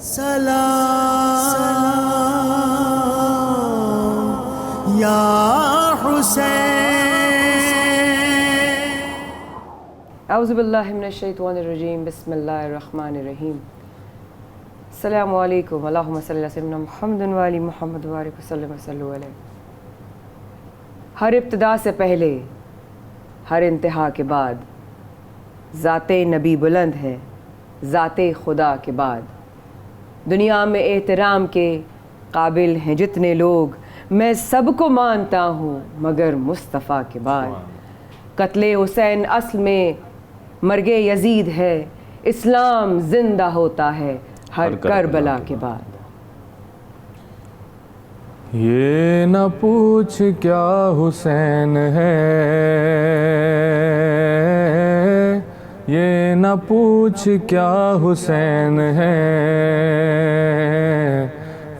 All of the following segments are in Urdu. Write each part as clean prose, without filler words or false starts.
سلام یا حسین۔ اعوذ باللہ من الشیطان الرجیم، بسم اللہ الرحمن الرحیم۔ السلام علیکم، اللہم صلی اللہ علیہ وسلم محمد والی محمد وبارک وسلم وصلو علیہ۔ ہر ابتدا سے پہلے، ہر انتہا کے بعد، ذات نبی بلند ہے، ذات خدا کے بعد۔ دنیا میں احترام کے قابل ہیں جتنے لوگ، میں سب کو مانتا ہوں مگر مصطفیٰ کے بعد۔ قتل حسین اصل میں مرگ یزید ہے، اسلام زندہ ہوتا ہے ہر کربلا کے بعد۔ یہ نہ پوچھ کیا حسین ہے، یہ نہ پوچھ کیا حسین ہے،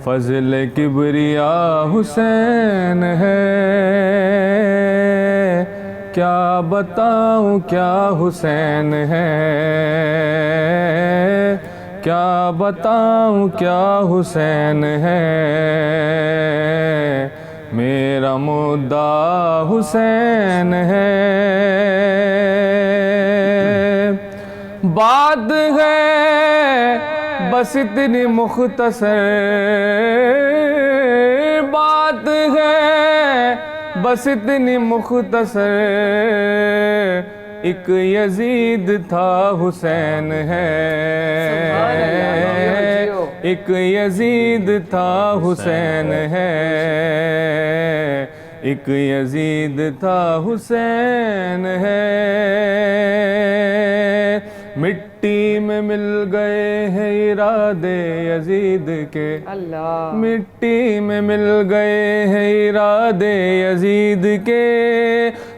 فضل کبریا حسین ہے، کیا بتاؤں کیا حسین ہے، کیا بتاؤں کیا حسین ہے، میرا مدعا حسین ہے۔ بات ہے بس اتنی مختصر، بات ہے بس اتنی مختصر، ایک یزید تھا حسین ہے، ایک یزید تھا حسین ہے، ایک یزید تھا حسین ہے۔ مٹی میں مل گئے ہیں ارادے یزید کے، مٹی میں مل گئے ہیں ارادے یزید کے،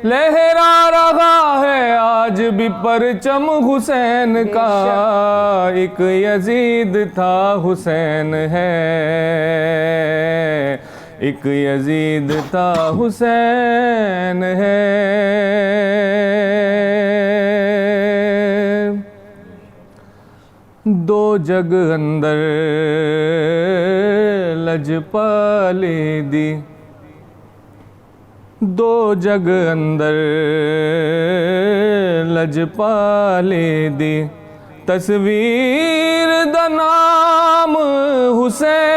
لہرا رہا ہے آج بھی پرچم حسین کا، ایک یزید تھا حسین ہے، ایک یزید تھا حسین ہے۔ دو جگ اندر لجپالی دی، دو جگ اندر لجپالی دی، تصویر دا نام حسین،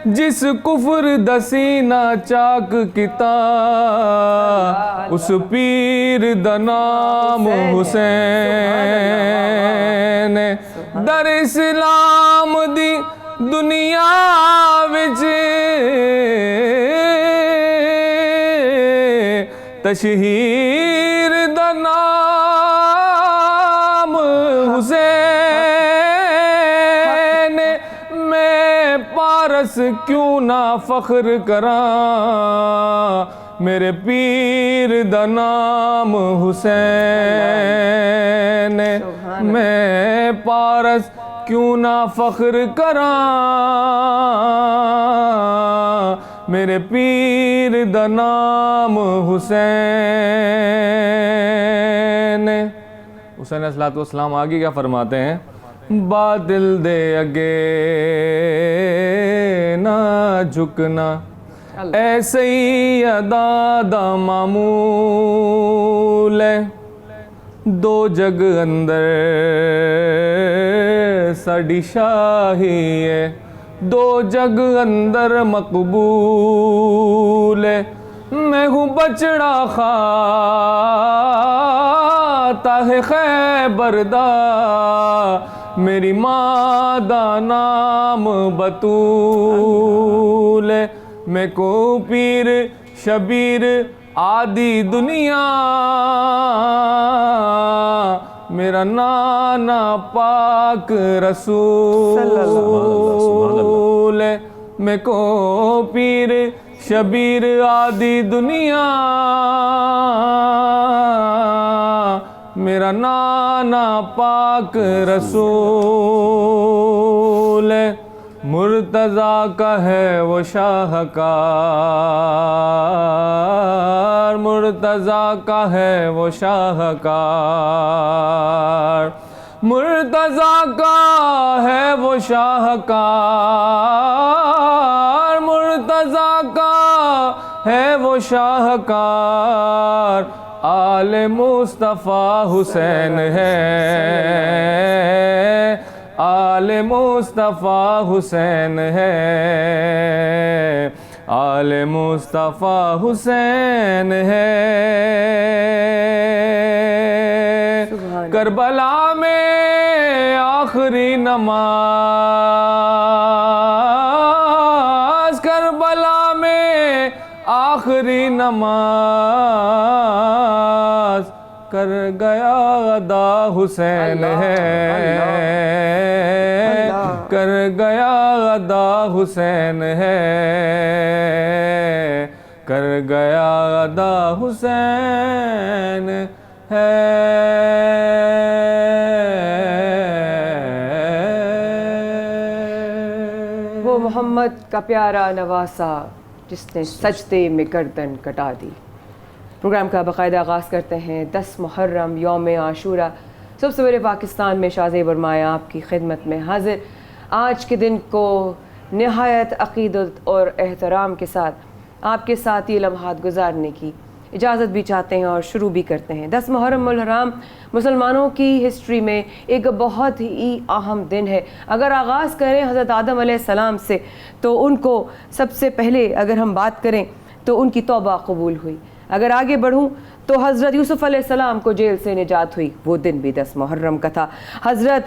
جس کفر دا سینہ چاک کیتا، اس پیر دا نام حسین، در اسلام دی دنیا وچ تشہیر دا نام حسین، میں پارس کیوں نہ فخر کراں، میرے پیر دا نام حسین، میں پارس کیوں نہ فخر کراں، میرے پیر دا نام حسین۔ حسین علیہ السلام آگے کیا فرماتے ہیں؟ باطل دے اگے نہ جھکنا، اے سیدہ دا معمول ہے، دو جگ اندر ساڈی شاہی ہے، دو جگ اندر مقبول ہے، میں ہوں بچڑا خاتا ہے خیبر دا، میری ماں دا نام بطول ہے، میں کو پیر شبیر آدھی دنیا، میرا نانا پاک رسول ہے، میں کو پیر شبیر آدھی دنیا، میرا نانا پاک رسول ہے، مرتضیٰ کا ہے وہ شاہکار، مرتضیٰ کا ہے وہ شاہکار، مرتضیٰ کا ہے وہ شاہکار، مرتضیٰ کا ہے وہ شاہکار، آل مصطفیٰ حسین ہے، آل مصطفیٰ حسین ہے، آل مصطفیٰ حسین ہے۔ کربلا میں آخری نماز، کربلا میں آخری نماز، کر گیا ادا حسین ہے، کر گیا ادا حسین ہے، کر گیا ادا حسین ہے۔ وہ محمد کا پیارا نواسا جس نے سجدے میں گردن کٹا دی۔ پروگرام کا باقاعدہ آغاز کرتے ہیں 10 محرم یوم عاشورہ۔ صبح سویرے پاکستان میں شاہ زیب برمایا آپ کی خدمت میں حاضر، آج کے دن کو نہایت عقیدت اور احترام کے ساتھ آپ کے ساتھ یہ لمحات گزارنے کی اجازت بھی چاہتے ہیں اور شروع بھی کرتے ہیں۔ 10 محرم الحرام مسلمانوں کی ہسٹری میں ایک بہت ہی اہم دن ہے۔ اگر آغاز کریں حضرت آدم علیہ السلام سے تو ان کو سب سے پہلے اگر ہم بات کریں تو ان کی توبہ قبول ہوئی۔ اگر آگے بڑھوں تو حضرت یوسف علیہ السلام کو جیل سے نجات ہوئی، وہ دن بھی 10 محرم کا تھا۔ حضرت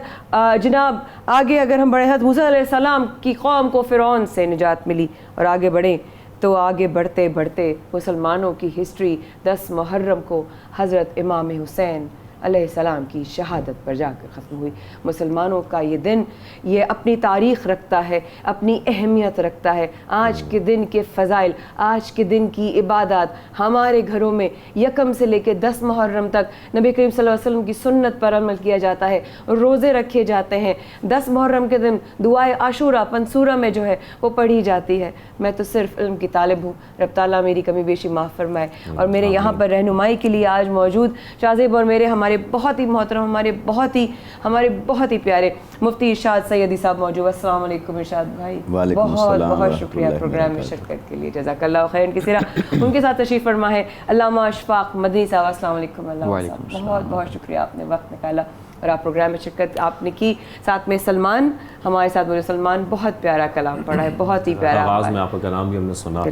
جناب آگے اگر ہم بڑھیں، حضرت موسیٰ علیہ السلام کی قوم کو فرعون سے نجات ملی، اور آگے بڑھیں تو آگے بڑھتے بڑھتے مسلمانوں کی ہسٹری 10 محرم کو حضرت امام حسین علیہ السلام کی شہادت پر جا کر ختم ہوئی۔ مسلمانوں کا یہ دن یہ اپنی تاریخ رکھتا ہے، اپنی اہمیت رکھتا ہے۔ آج کے دن کے فضائل، آج کے دن کی عبادات ہمارے گھروں میں یکم سے لے کے 10 محرم تک نبی کریم صلی اللہ علیہ وسلم کی سنت پر عمل کیا جاتا ہے، روزے رکھے جاتے ہیں۔ 10 محرم کے دن دعائے عاشورہ پنسورہ میں جو ہے وہ پڑھی جاتی ہے۔ میں تو صرف علم کی طالب ہوں، رب تعالیٰ میری کمی بیشی معاف فرمائے، اور میرے یہاں پر رہنمائی کے لیے آج موجود شاہ زیب اور میرے ہمارے بہت ہی محترم، ہمارے بہت ہی پیارے مفتی ارشاد سیدی صاحب موجود۔ السلام علیکم ارشاد بھائی، بہت شکریہ پروگرام میں شرکت کے لیے، جزاک اللہ خیر کثیرا۔ ان کے ساتھ تشریف فرما ہے علامہ اشفاق مدنی صاحب۔ السلام علیکم علامہ صاحب، بہت شکریہ، آپ نے وقت نکالا اور آپ پروگرام میں شرکت آپ نے کی۔ ساتھ میں سلمان ہمارے ساتھ، بولے سلمان بہت پیارا کلام پڑھا ہے، بہت ہی پیارا آغاز میں آپ کا کلام بھی ہم نے سنا۔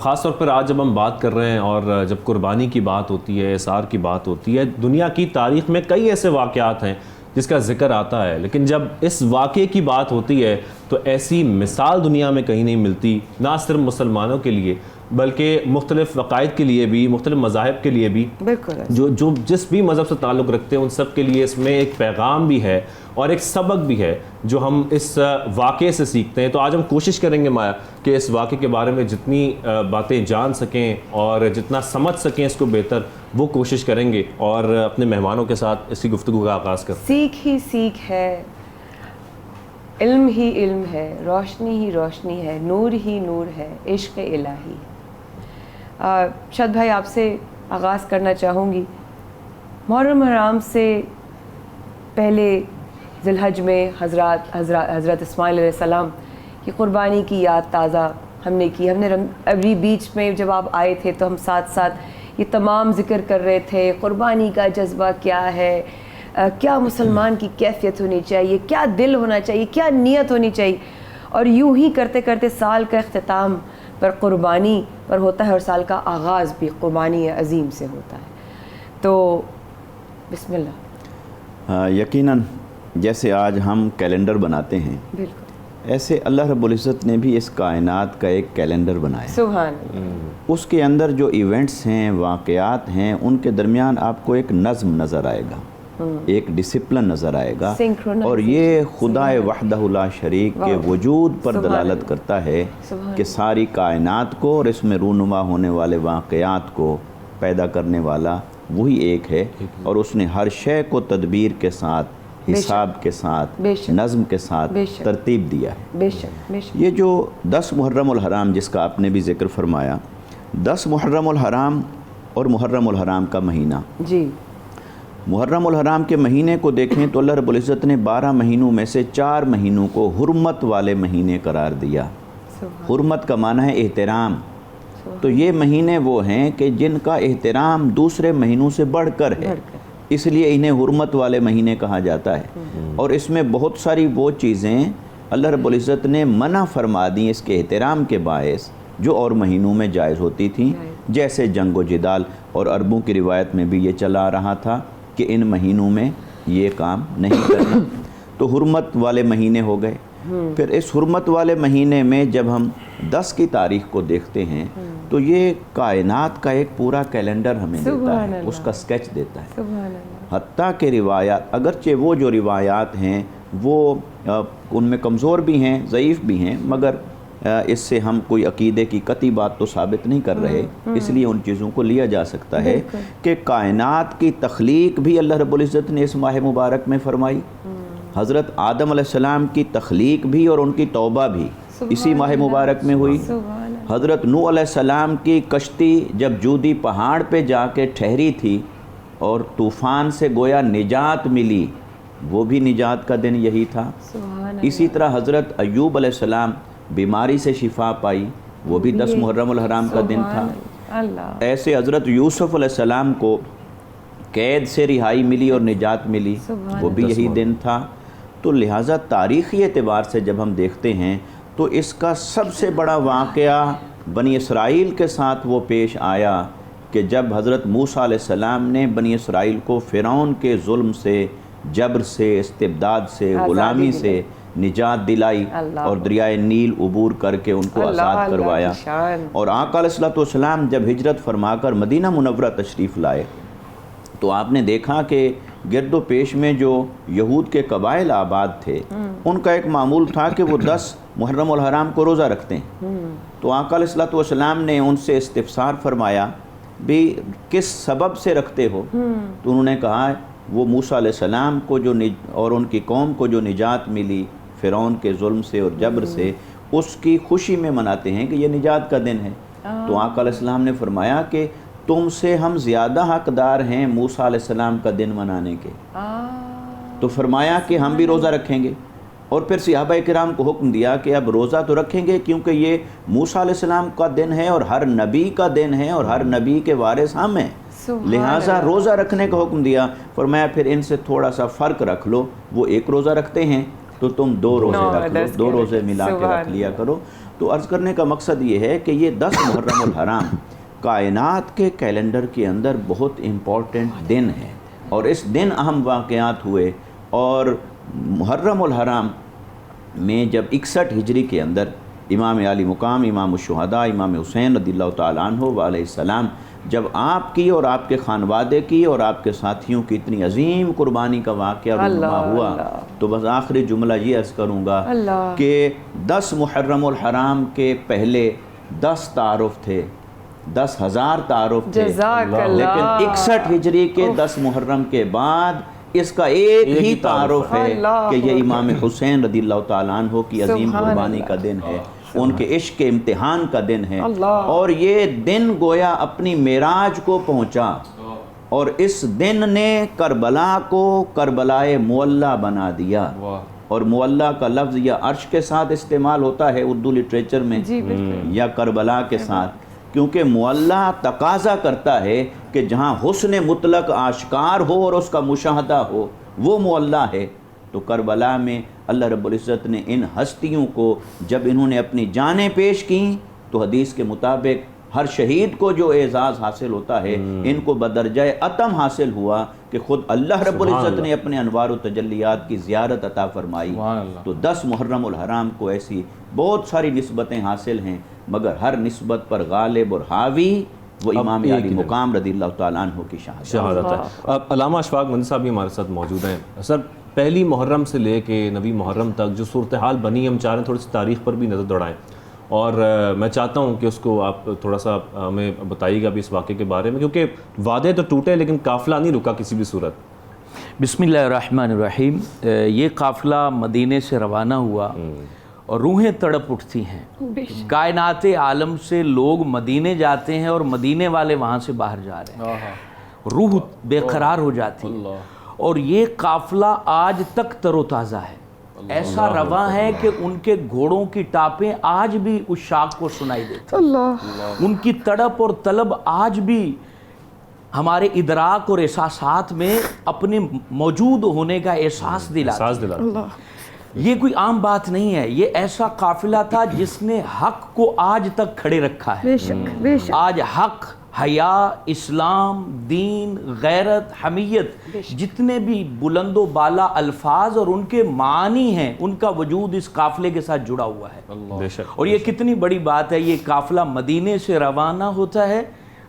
خاص طور پر آج جب ہم بات کر رہے ہیں اور جب قربانی کی بات ہوتی ہے، اثار کی بات ہوتی ہے، دنیا کی تاریخ میں کئی ایسے واقعات ہیں جس کا ذکر آتا ہے، لیکن جب اس واقعے کی بات ہوتی ہے تو ایسی مثال دنیا میں کہیں نہیں ملتی، نہ صرف مسلمانوں کے لیے بلکہ مختلف عقائد کے لیے بھی، مختلف مذاہب کے لیے بھی، جو جس بھی مذہب سے تعلق رکھتے ہیں ان سب کے لیے اس میں ایک پیغام بھی ہے اور ایک سبق بھی ہے جو ہم اس واقعے سے سیکھتے ہیں۔ تو آج ہم کوشش کریں گے مایا کہ اس واقعے کے بارے میں جتنی باتیں جان سکیں اور جتنا سمجھ سکیں اس کو بہتر وہ کوشش کریں گے، اور اپنے مہمانوں کے ساتھ اسی گفتگو کا آغاز کریں۔ سیکھ ہی سیکھ ہے، علم ہی علم ہے، روشنی ہی روشنی ہے، نور ہی نور ہے، عشق الہی۔ شاد بھائی آپ سے آغاز کرنا چاہوں گی، محرم حرام سے پہلے ذی الحج میں حضرت اسماعیل علیہ السلام کی قربانی کی یاد تازہ ہم نے کی۔ ہم نے ابھی بیچ میں جب آپ آئے تھے تو ہم ساتھ ساتھ یہ تمام ذکر کر رہے تھے، قربانی کا جذبہ کیا ہے، کیا مسلمان کی کیفیت ہونی چاہیے، کیا دل ہونا چاہیے، کیا نیت ہونی چاہیے، اور یوں ہی کرتے کرتے سال کا اختتام پر قربانی پر ہوتا ہے اور سال کا آغاز بھی قربانی عظیم سے ہوتا ہے۔ تو بسم اللہ۔ یقیناً جیسے آج ہم کیلنڈر بناتے ہیں، بالکل ایسے اللہ رب العزت نے بھی اس کائنات کا ایک کیلنڈر بنایا۔ سبحان اللہ۔ اس کے اندر جو ایونٹس ہیں، واقعات ہیں، ان کے درمیان آپ کو ایک نظم نظر آئے گا، ایک ڈسپلن نظر آئے گا، اور یہ خدا وحدہ لا شریک کے وجود پر دلالت کرتا ہے کہ ساری کائنات کو اور اس میں رونما ہونے والے واقعات کو پیدا کرنے والا وہی ایک ہے، اور اس نے ہر شے کو تدبیر کے ساتھ، حساب کے ساتھ، نظم کے ساتھ ترتیب دیا ہے۔ یہ جو 10 محرم الحرام جس کا آپ نے بھی ذکر فرمایا، 10 محرم الحرام اور محرم الحرام کا مہینہ، جی محرم الحرام کے مہینے کو دیکھیں تو اللہ رب العزت نے 12 مہینوں میں سے 4 مہینوں کو حرمت والے مہینے قرار دیا۔ حرمت کا معنی ہے احترام، تو یہ مہینے وہ ہیں کہ جن کا احترام دوسرے مہینوں سے بڑھ کر ہے، اس لیے انہیں حرمت والے مہینے کہا جاتا ہے۔ اور اس میں بہت ساری وہ چیزیں اللہ رب العزت نے منع فرما دیں اس کے احترام کے باعث جو اور مہینوں میں جائز ہوتی تھیں، جیسے جنگ و جدال، اور عربوں کی روایت میں بھی یہ چلا رہا تھا کہ ان مہینوں میں یہ کام نہیں کرنا۔ تو حرمت والے مہینے ہو گئے۔ پھر اس حرمت والے مہینے میں جب ہم 10 کی تاریخ کو دیکھتے ہیں تو یہ کائنات کا ایک پورا کیلنڈر ہمیں دیتا ہے، اس کا سکیچ دیتا ہے۔ حتیٰ کہ روایات، اگرچہ وہ جو روایات ہیں وہ ان میں کمزور بھی ہیں، ضعیف بھی ہیں، مگر اس سے ہم کوئی عقیدے کی قطعی بات تو ثابت نہیں کر رہے، اس لیے ان چیزوں کو لیا جا سکتا ہے کہ کائنات کی تخلیق بھی اللہ رب العزت نے اس ماہ مبارک میں فرمائی، حضرت آدم علیہ السلام کی تخلیق بھی اور ان کی توبہ بھی اسی ماہ مبارک میں ہوئی، حضرت نوح علیہ السلام کی کشتی جب جودی پہاڑ پہ جا کے ٹھہری تھی اور طوفان سے گویا نجات ملی، وہ بھی نجات کا دن یہی تھا۔ اسی طرح حضرت ایوب علیہ السلام بیماری سے شفا پائی، وہ بھی 10 محرم الحرام کا دن تھا۔ ایسے حضرت یوسف علیہ السلام کو قید سے رہائی ملی اور نجات ملی، وہ بھی یہی دن تھا۔ تو لہٰذا تاریخی اعتبار سے جب ہم دیکھتے ہیں تو اس کا سب سے بڑا واقعہ بنی اسرائیل کے ساتھ وہ پیش آیا کہ جب حضرت موسیٰ علیہ السلام نے بنی اسرائیل کو فرعون کے ظلم سے، جبر سے، استبداد سے، غلامی سے نجات دلائی اور دریائے نیل عبور کر کے ان کو آزاد کروایا۔ اور آقا علیہ السلام جب ہجرت فرما کر مدینہ منورہ تشریف لائے تو آپ نے دیکھا کہ گرد و پیش میں جو یہود کے قبائل آباد تھے ان کا ایک معمول تھا کہ وہ 10 محرم الحرام کو روزہ رکھتے ہیں۔ تو آقا علیہ السلام نے ان سے استفسار فرمایا بھی کس سبب سے رکھتے ہو؟ تو انہوں نے کہا وہ موسیٰ علیہ السلام کو جو اور ان کی قوم کو جو نجات ملی فرعون کے ظلم سے اور جبر سے، اس کی خوشی میں مناتے ہیں کہ یہ نجات کا دن ہے۔ تو آقا علیہ السلام نے فرمایا کہ تم سے ہم زیادہ حقدار ہیں موسیٰ علیہ السلام کا دن منانے کے۔ تو فرمایا کہ ہم بھی روزہ رکھیں گے، اور پھر صحابہ کرام کو حکم دیا کہ اب روزہ تو رکھیں گے کیونکہ یہ موسیٰ علیہ السلام کا دن ہے اور ہر نبی کا دن ہے اور ہر نبی کے وارث ہم ہیں، لہٰذا روزہ رکھنے کا حکم دیا۔ فرمایا پھر ان سے تھوڑا سا فرق رکھ لو، وہ 1 روزہ رکھتے ہیں تو تم 2 روزے رکھ لو، 2 روزے ملا کے رکھ لیا کرو۔ تو عرض کرنے کا مقصد یہ ہے کہ یہ 10 محرم الحرام کائنات کے کیلنڈر کے اندر بہت امپورٹنٹ دن ہے، اور اس دن اہم واقعات ہوئے۔ اور محرم الحرام میں جب 61 ہجری کے اندر امام عالی مقام، امام الشہداء، امام حسین رضی اللہ تعالیٰ عنہ وعلیہ السلام جب آپ کی اور آپ کے خانوادے کی اور آپ کے ساتھیوں کی اتنی عظیم قربانی کا واقعہ رونما ہوا، تو بس آخری جملہ یہ عرض کروں گا کہ 10 محرم الحرام کے پہلے 10 تعارف تھے، 10,000 تعارف تھے، لیکن 61 ہجری کے 10 محرم کے بعد اس کا ایک ہی تعارف ہے کہ یہ امام حسین رضی اللہ تعالیٰ عنہ کی عظیم قربانی کا دن ہے، ان کے عشق کے امتحان کا دن ہے، اور یہ دن گویا اپنی معراج کو پہنچا، اور اس دن نے کربلا کو کربلائے معلیٰ بنا دیا۔ اور معلیٰ کا لفظ یا عرش کے ساتھ استعمال ہوتا ہے اردو لٹریچر میں یا کربلا کے ساتھ، کیونکہ معلیٰ تقاضا کرتا ہے کہ جہاں حسن مطلق آشکار ہو اور اس کا مشاہدہ ہو وہ معلیٰ ہے۔ تو کربلا میں اللہ رب العزت نے ان ہستیوں کو جب انہوں نے اپنی جانیں پیش کیں تو حدیث کے مطابق ہر شہید کو جو اعزاز حاصل ہوتا ہے ان کو بدرجہ اتم حاصل ہوا کہ خود اللہ رب العزت نے اپنے انوار و تجلیات کی زیارت عطا فرمائی۔ تو 10 محرم الحرام کو ایسی بہت ساری نسبتیں حاصل ہیں، مگر ہر نسبت پر غالب اور حاوی وہ امام علی مقام رضی اللہ تعالیٰ عنہ کی شہادت ہے۔ علامہ اشفاق مدنی صاحب بھی ہمارے ساتھ موجود ہیں۔ سر، پہلی محرم سے لے کے 9 محرم تک جو صورتحال بنی، ہم چاہ رہے ہیں تھوڑی سی تاریخ پر بھی نظر دوڑائیں، اور میں چاہتا ہوں کہ اس کو آپ تھوڑا سا ہمیں بتائیے گا بھی اس واقعے کے بارے میں، کیونکہ وعدے تو ٹوٹے لیکن قافلہ نہیں رکا کسی بھی صورت۔ بسم اللہ الرحمن الرحیم۔ یہ قافلہ مدینے سے روانہ ہوا اور روحیں تڑپ اٹھتی ہیں، کائنات عالم سے لوگ مدینے جاتے ہیں اور مدینے والے وہاں سے باہر جا رہے ہیں، روح بےقرار ہو جاتی ہے. اور یہ قافلہ آج تک تر و تازہ ہے, ایسا رواں ہے کہ ان کے گھوڑوں کی ٹاپیں آج بھی اس شاخ کو سنائی دیتی, ان کی تڑپ اور طلب آج بھی ہمارے ادراک اور احساسات میں اپنے موجود ہونے کا احساس دلاتی ہے. یہ کوئی عام بات نہیں ہے, یہ ایسا قافلہ تھا جس نے حق کو آج تک کھڑے رکھا ہے. آج حق, حیا, اسلام, دین, غیرت, حمیت, جتنے بھی بلند و بالا الفاظ اور ان کے معنی ہیں, ان کا وجود اس قافلے کے ساتھ جڑا ہوا ہے. اور یہ کتنی بڑی بات ہے, یہ قافلہ مدینے سے روانہ ہوتا ہے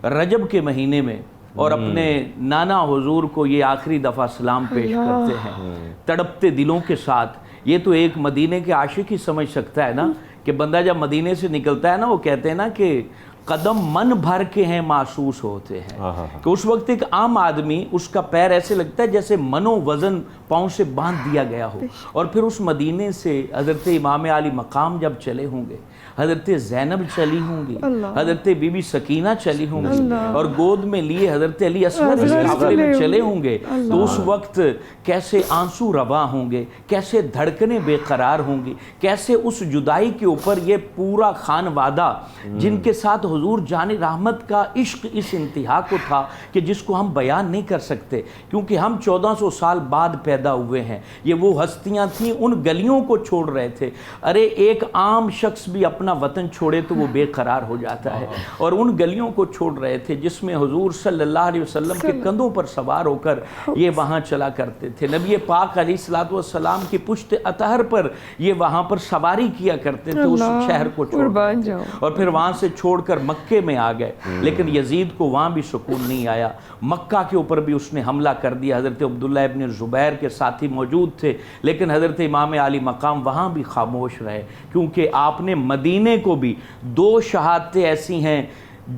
رجب کے مہینے میں, اور اپنے نانا حضور کو یہ آخری دفعہ سلام پیش کرتے ہیں تڑپتے دلوں کے ساتھ. یہ تو ایک مدینے کے عاشق ہی سمجھ سکتا ہے نا, کہ بندہ جب مدینے سے نکلتا ہے نا, وہ کہتے ہیں نا کہ قدم من بھر کے ہیں محسوس ہوتے ہیں, کہ اس وقت ایک عام آدمی, اس کا پیر ایسے لگتا ہے جیسے منو وزن پاؤں سے باندھ دیا گیا ہو. اور پھر اس مدینے سے حضرت امام علی مقام جب چلے ہوں گے, حضرت زینب چلی ہوں گی, حضرت بی بی سکینہ چلی ہوں گی, اور گود میں لیے حضرت علی اصغر اس قافلے میں چلے ہوں گے, تو اس وقت کیسے آنسو رواں ہوں گے, کیسے دھڑکنیں بے قرار ہوں گی, کیسے اس جدائی کے اوپر یہ پورا خانوادہ جن کے ساتھ حضور جان رحمت کا عشق اس انتہا کو تھا کہ جس کو ہم بیان نہیں کر سکتے, کیونکہ ہم 1400 سال بعد پیدا ہوئے ہیں. یہ وہ ہستیاں تھیں, ان گلیوں کو چھوڑ رہے تھے. ارے ایک عام شخص بھی اپنا وطن چھوڑے تو وہ بے قرار ہو جاتا ہے, اور ان گلیوں کو چھوڑ رہے تھے جس میں حضور صلی اللہ علیہ وسلم کے کندھوں پر سوار ہو کر یہ وہاں چلا کرتے تھے. نبی پاک علیہ الصلوۃ والسلام کی پشت اطہر پر یہ وہاں پر سواری کیا کرتے تھے اس شہر کو چھوڑ کر, اور پھر وہاں سے چھوڑ کر مکے میں آ گئے. لیکن یزید کو وہاں بھی سکون نہیں آیا, مکہ کے اوپر بھی اس نے حملہ کر دیا. حضرت عبداللہ ابن زبیر کے ساتھی موجود تھے, لیکن حضرت امام علی مقام وہاں بھی خاموش رہے, کیونکہ آپ نے مدینے کو بھی, دو شہادتیں ایسی ہیں,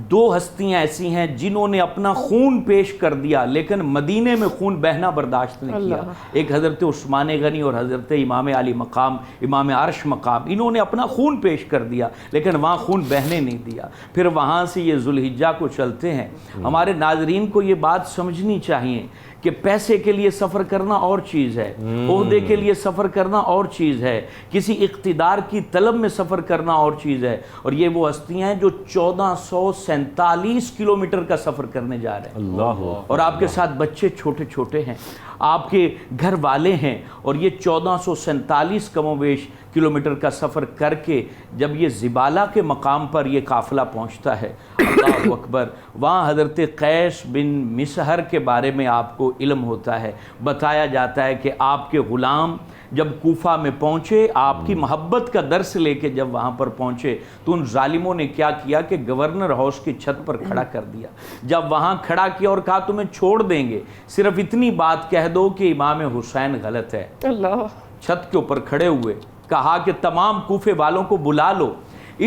دو ہستیاں ایسی ہیں جنہوں نے اپنا خون پیش کر دیا, لیکن مدینے میں خون بہنا برداشت نہیں کیا. ایک حضرت عثمان غنی اور حضرت امام علی مقام, امام عرش مقام, انہوں نے اپنا خون پیش کر دیا, لیکن وہاں خون بہنے نہیں دیا. پھر وہاں سے یہ ذوالحجہ کو چلتے ہیں. ہمارے ناظرین کو یہ بات سمجھنی چاہیے کہ پیسے کے لیے سفر کرنا اور چیز ہے, عہدے کے لیے سفر کرنا اور چیز ہے, کسی اقتدار کی طلب میں سفر کرنا اور چیز ہے. اور یہ وہ ہستیاں ہیں جو 1447 کلومیٹر کا سفر کرنے جا رہے ہیں, اور آپ کے ساتھ بچے چھوٹے چھوٹے ہیں, آپ کے گھر والے ہیں, اور یہ 1447 کم و بیش کلومیٹر کا سفر کر کے جب یہ زبالہ کے مقام پر یہ قافلہ پہنچتا ہے, اللہ اکبر, وہاں حضرت قیس بن مسہر کے بارے میں آپ کو علم ہوتا ہے. بتایا جاتا ہے کہ آپ کے غلام جب کوفہ میں پہنچے, آپ کی محبت کا درس لے کے جب وہاں پر پہنچے, تو ان ظالموں نے کیا کیا کہ گورنر ہاؤس کی چھت پر کھڑا کر دیا. جب وہاں کھڑا کیا اور کہا تمہیں چھوڑ دیں گے, صرف اتنی بات کہہ دو کہ امام حسین غلط ہے. چھت کے اوپر کھڑے ہوئے, کہا کہ تمام کوفے والوں کو بلا لو.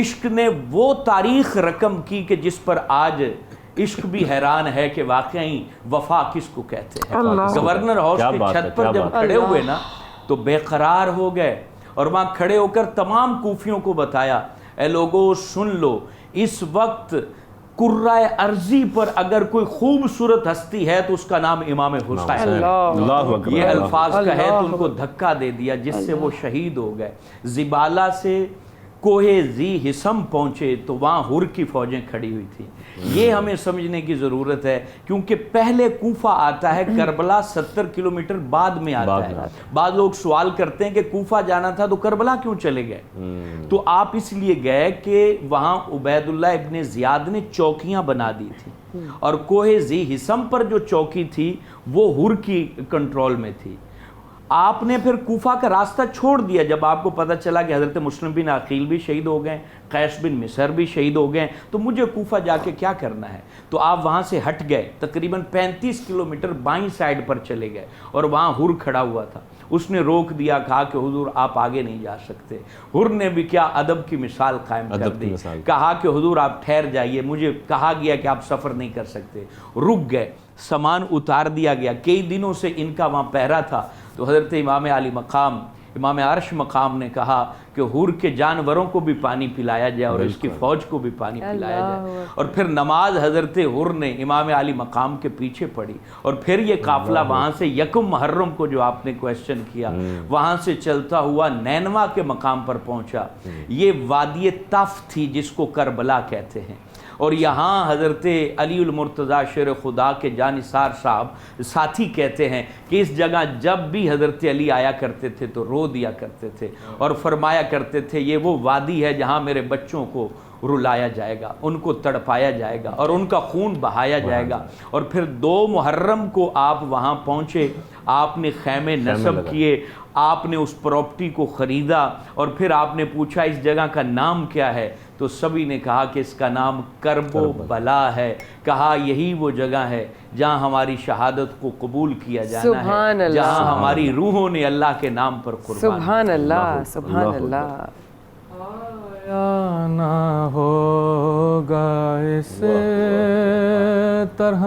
عشق نے وہ تاریخ رقم کی کہ جس پر آج عشق بھی حیران ہے کہ واقعی وفا کس کو کہتے ہیں. گورنر ہاؤس کی چھت پر جب کھڑے ہوئے نا تو بے قرار ہو گئے, اور وہاں کھڑے ہو کر تمام کوفیوں کو بتایا, اے لوگو سن لو, اس وقت کرۂ ارضی پر اگر کوئی خوبصورت ہستی ہے تو اس کا نام امام حسین. یہ الفاظ کہے تو ان کو دھکا دے دیا, جس سے وہ شہید ہو گئے. زبالہ سے کوہ ذی حسم پہنچے تو وہاں ہر کی فوجیں کھڑی ہوئی تھیں. یہ ہمیں سمجھنے کی ضرورت ہے, کیونکہ پہلے کوفہ آتا ہے, کربلا 70 کلومیٹر بعد میں آتا ہے. بعض لوگ سوال کرتے ہیں کہ کوفہ جانا تھا تو کربلا کیوں چلے گئے؟ تو آپ اس لیے گئے کہ وہاں عبید اللہ ابن زیاد نے چوکیاں بنا دی تھی, اور کوہ ذی حسم پر جو چوکی تھی وہ ہر کی کنٹرول میں تھی. آپ نے پھر کوفہ کا راستہ چھوڑ دیا جب آپ کو پتہ چلا کہ حضرت مسلم بن عقیل بھی شہید ہو گئے, قیس بن مسہر بھی شہید ہو گئے, تو مجھے کوفہ جا کے کیا کرنا ہے. تو آپ وہاں سے ہٹ گئے, تقریباً 35 کلومیٹر بائیں سائڈ پر چلے گئے, اور وہاں ہر کھڑا ہوا تھا. اس نے روک دیا, کہا کہ حضور آپ آگے نہیں جا سکتے. ہر نے بھی کیا ادب کی مثال قائم کر دی, کہا کہ حضور آپ ٹھہر جائیے, مجھے کہا گیا کہ آپ سفر نہیں کر سکتے. رک گئے, سامان اتار دیا گیا. کئی دنوں سے ان کا وہاں پہرا تھا. تو حضرت امام علی مقام امام عرش مقام نے کہا کہ حور کے جانوروں کو بھی پانی پلایا جائے اور اس کی فوج کو بھی پانی پلایا جائے، اور پھر نماز حضرت حر نے امام علی مقام کے پیچھے پڑھی، اور پھر یہ قافلہ وہاں سے یکم محرم کو جو آپ نے کویسچن کیا وہاں سے چلتا ہوا نینوا کے مقام پر پہنچا۔ یہ وادی تف تھی جس کو کربلا کہتے ہیں، اور یہاں حضرت علی المرتضیٰ شیر خدا کے جانثار صاحب ساتھی کہتے ہیں کہ اس جگہ جب بھی حضرت علی آیا کرتے تھے تو رو دیا کرتے تھے اور فرمایا کرتے تھے یہ وہ وادی ہے جہاں میرے بچوں کو رلایا جائے گا، ان کو تڑپایا جائے گا اور ان کا خون بہایا جائے گا۔ اور پھر 2 محرم کو آپ وہاں پہنچے، آپ نے خیمے نصب کیے، آپ نے اس پراپرٹی کو خریدا، اور پھر آپ نے پوچھا اس جگہ کا نام کیا ہے، تو سبھی نے کہا کہ اس کا نام کرب و بلا ہے۔ کہا یہی وہ جگہ ہے جہاں ہماری شہادت کو قبول کیا جانا ہے، جہاں ہماری روحوں نے اللہ کے نام پر قربان۔ سبحان اللہ، سبحان اللہ۔ آیا نہ ہوگا اس طرح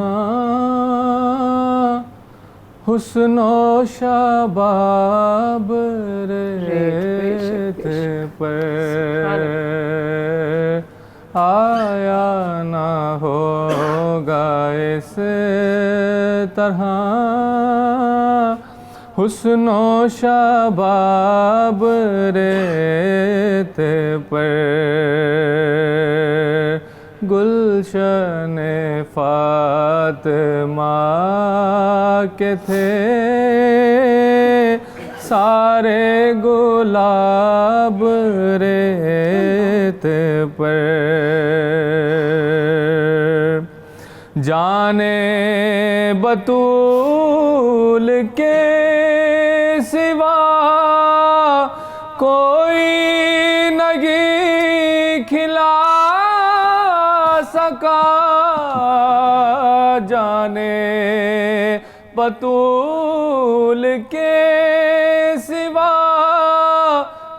حسن و شباب ریت پر، آیا نہ ہوگا اس طرح حسن و شباب ریت پر، گلشن فاطمہ کے تھے سارے گلاب ریت پر، جانے بطول کے سوا کوئی نہیں کھلا سکا، جانے بطول کے سوا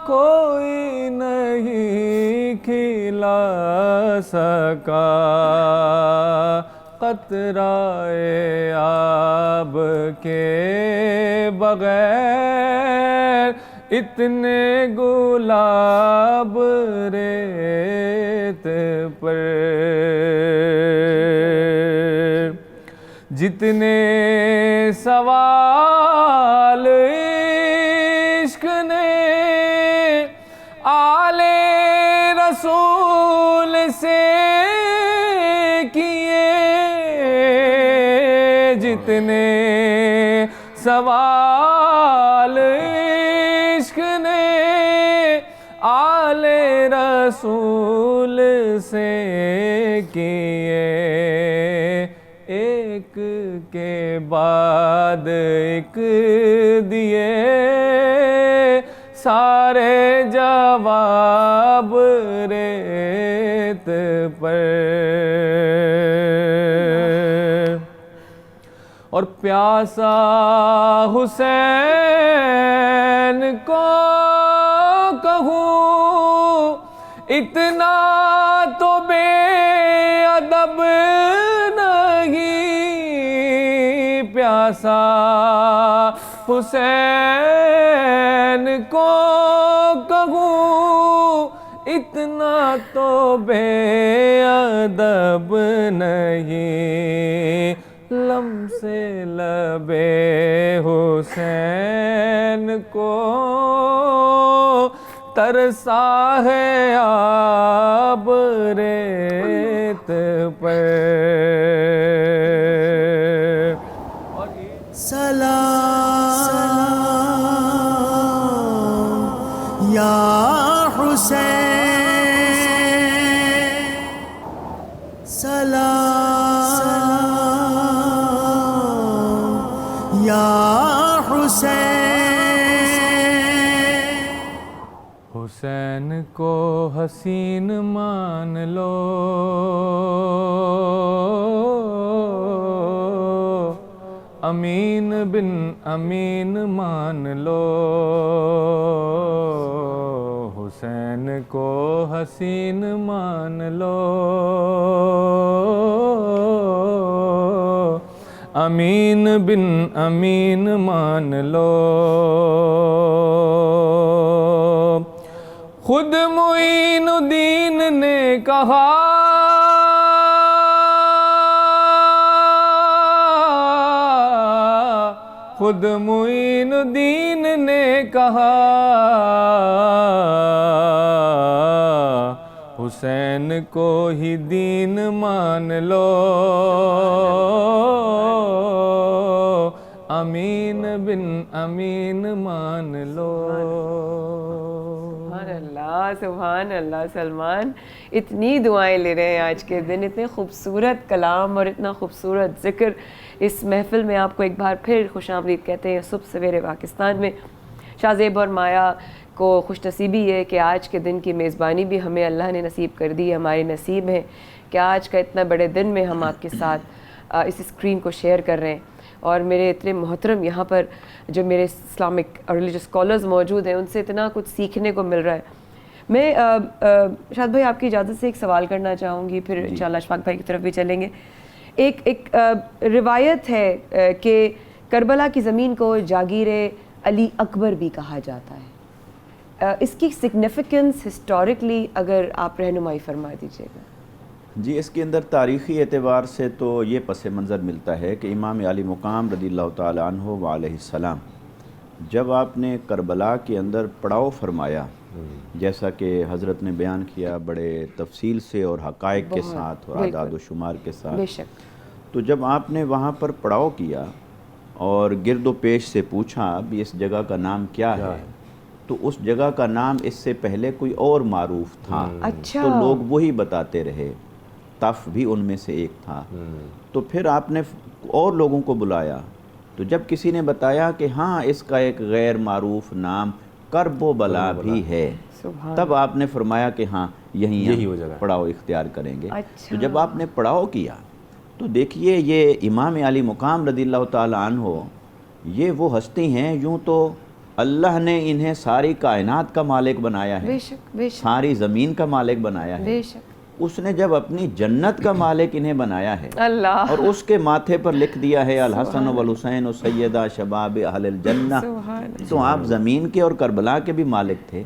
کوئی نہیں کھلا سکا، قطرۂ آب کے بغیر اتنے گلاب ریت پر، جتنے سوال عشق نے آل رسول سے کیے، جتنے سوال عشق نے آل رسول سے کیے، ایک کے بعد ایک دیے سارے جواب ریت پر، اور پیاسا حسین کو کہوں اتنا تو بے ادب نہیں، پیاسا حسین کو کہوں اتنا تو بے ادب نہیں، لمس لبِ حسین کو ترسا ہے آب ریت پر، سلام یا حسین، سلام یا حسین، حسین کو حسین مان لو، امین بن امین مان لو، حسین کو حسین مان لو، امین بن امین مان لو، خود معین الدین نے کہا خود معین الدین نے کہا حسین کو ہی دین مان لو، امین بن امین مان لو۔ سبحان اللہ سلمان، اتنی دعائیں لے رہے ہیں آج کے دن، اتنے خوبصورت کلام اور اتنا خوبصورت ذکر اس محفل میں۔ آپ کو ایک بار پھر خوش آمدید کہتے ہیں صبح سویرے پاکستان میں۔ شاہ زیب اور مایا کو خوش نصیبی ہے کہ آج کے دن کی میزبانی بھی ہمیں اللہ نے نصیب کر دی ہے، ہماری نصیب ہے کہ آج کا اتنا بڑے دن میں ہم آپ کے ساتھ اس اسکرین کو شیئر کر رہے ہیں، اور میرے اتنے محترم یہاں پر جو میرے اسلامک اور ریلیجس اسکالرز موجود ہیں، ان سے اتنا کچھ سیکھنے کو مل رہا ہے۔ میں شاد بھائی آپ کی اجازت سے ایک سوال کرنا چاہوں گی، پھر انشاءاللہ اشفاق بھائی کی طرف بھی چلیں گے۔ ایک روایت ہے کہ کربلا کی زمین کو جاگیر علی اکبر بھی کہا جاتا ہے، اس کی سگنیفیکنس ہسٹوریکلی اگر آپ رہنمائی فرما دیجیے گا۔ جی، اس کے اندر تاریخی اعتبار سے تو یہ پس منظر ملتا ہے کہ امام علی مقام رضی اللہ تعالیٰ عنہ وعلیہ السلام جب آپ نے کربلا کے اندر پڑاؤ فرمایا، جیسا کہ حضرت نے بیان کیا بڑے تفصیل سے اور حقائق کے ساتھ اور اعداد و شمار کے ساتھ، تو جب آپ نے وہاں پر پڑاؤ کیا اور گرد و پیش سے پوچھا بھی اس جگہ کا نام کیا ہے، تو اس جگہ کا نام اس سے پہلے کوئی اور معروف تھا، تو لوگ وہی بتاتے رہے، طف بھی ان میں سے ایک تھا۔ تو پھر آپ نے اور لوگوں کو بلایا، تو جب کسی نے بتایا کہ ہاں اس کا ایک غیر معروف نام کرب و بلا بھی ہے، تب آپ نے فرمایا کہ ہاں یہی پڑاؤ اختیار کریں گے۔ تو جب آپ نے پڑاؤ کیا تو دیکھیے یہ امام علی مقام رضی اللہ تعالیٰ عنہ یہ وہ ہستی ہیں، یوں تو اللہ نے انہیں ساری کائنات کا مالک بنایا ہے، ساری زمین کا مالک بنایا ہے، اس نے جب اپنی جنت کا مالک انہیں بنایا ہے اور اس کے ماتھے پر لکھ دیا ہے الحسن والحسین سیدہ شباب اہل الجنہ، تو آپ زمین کے اور کربلا کے بھی مالک تھے۔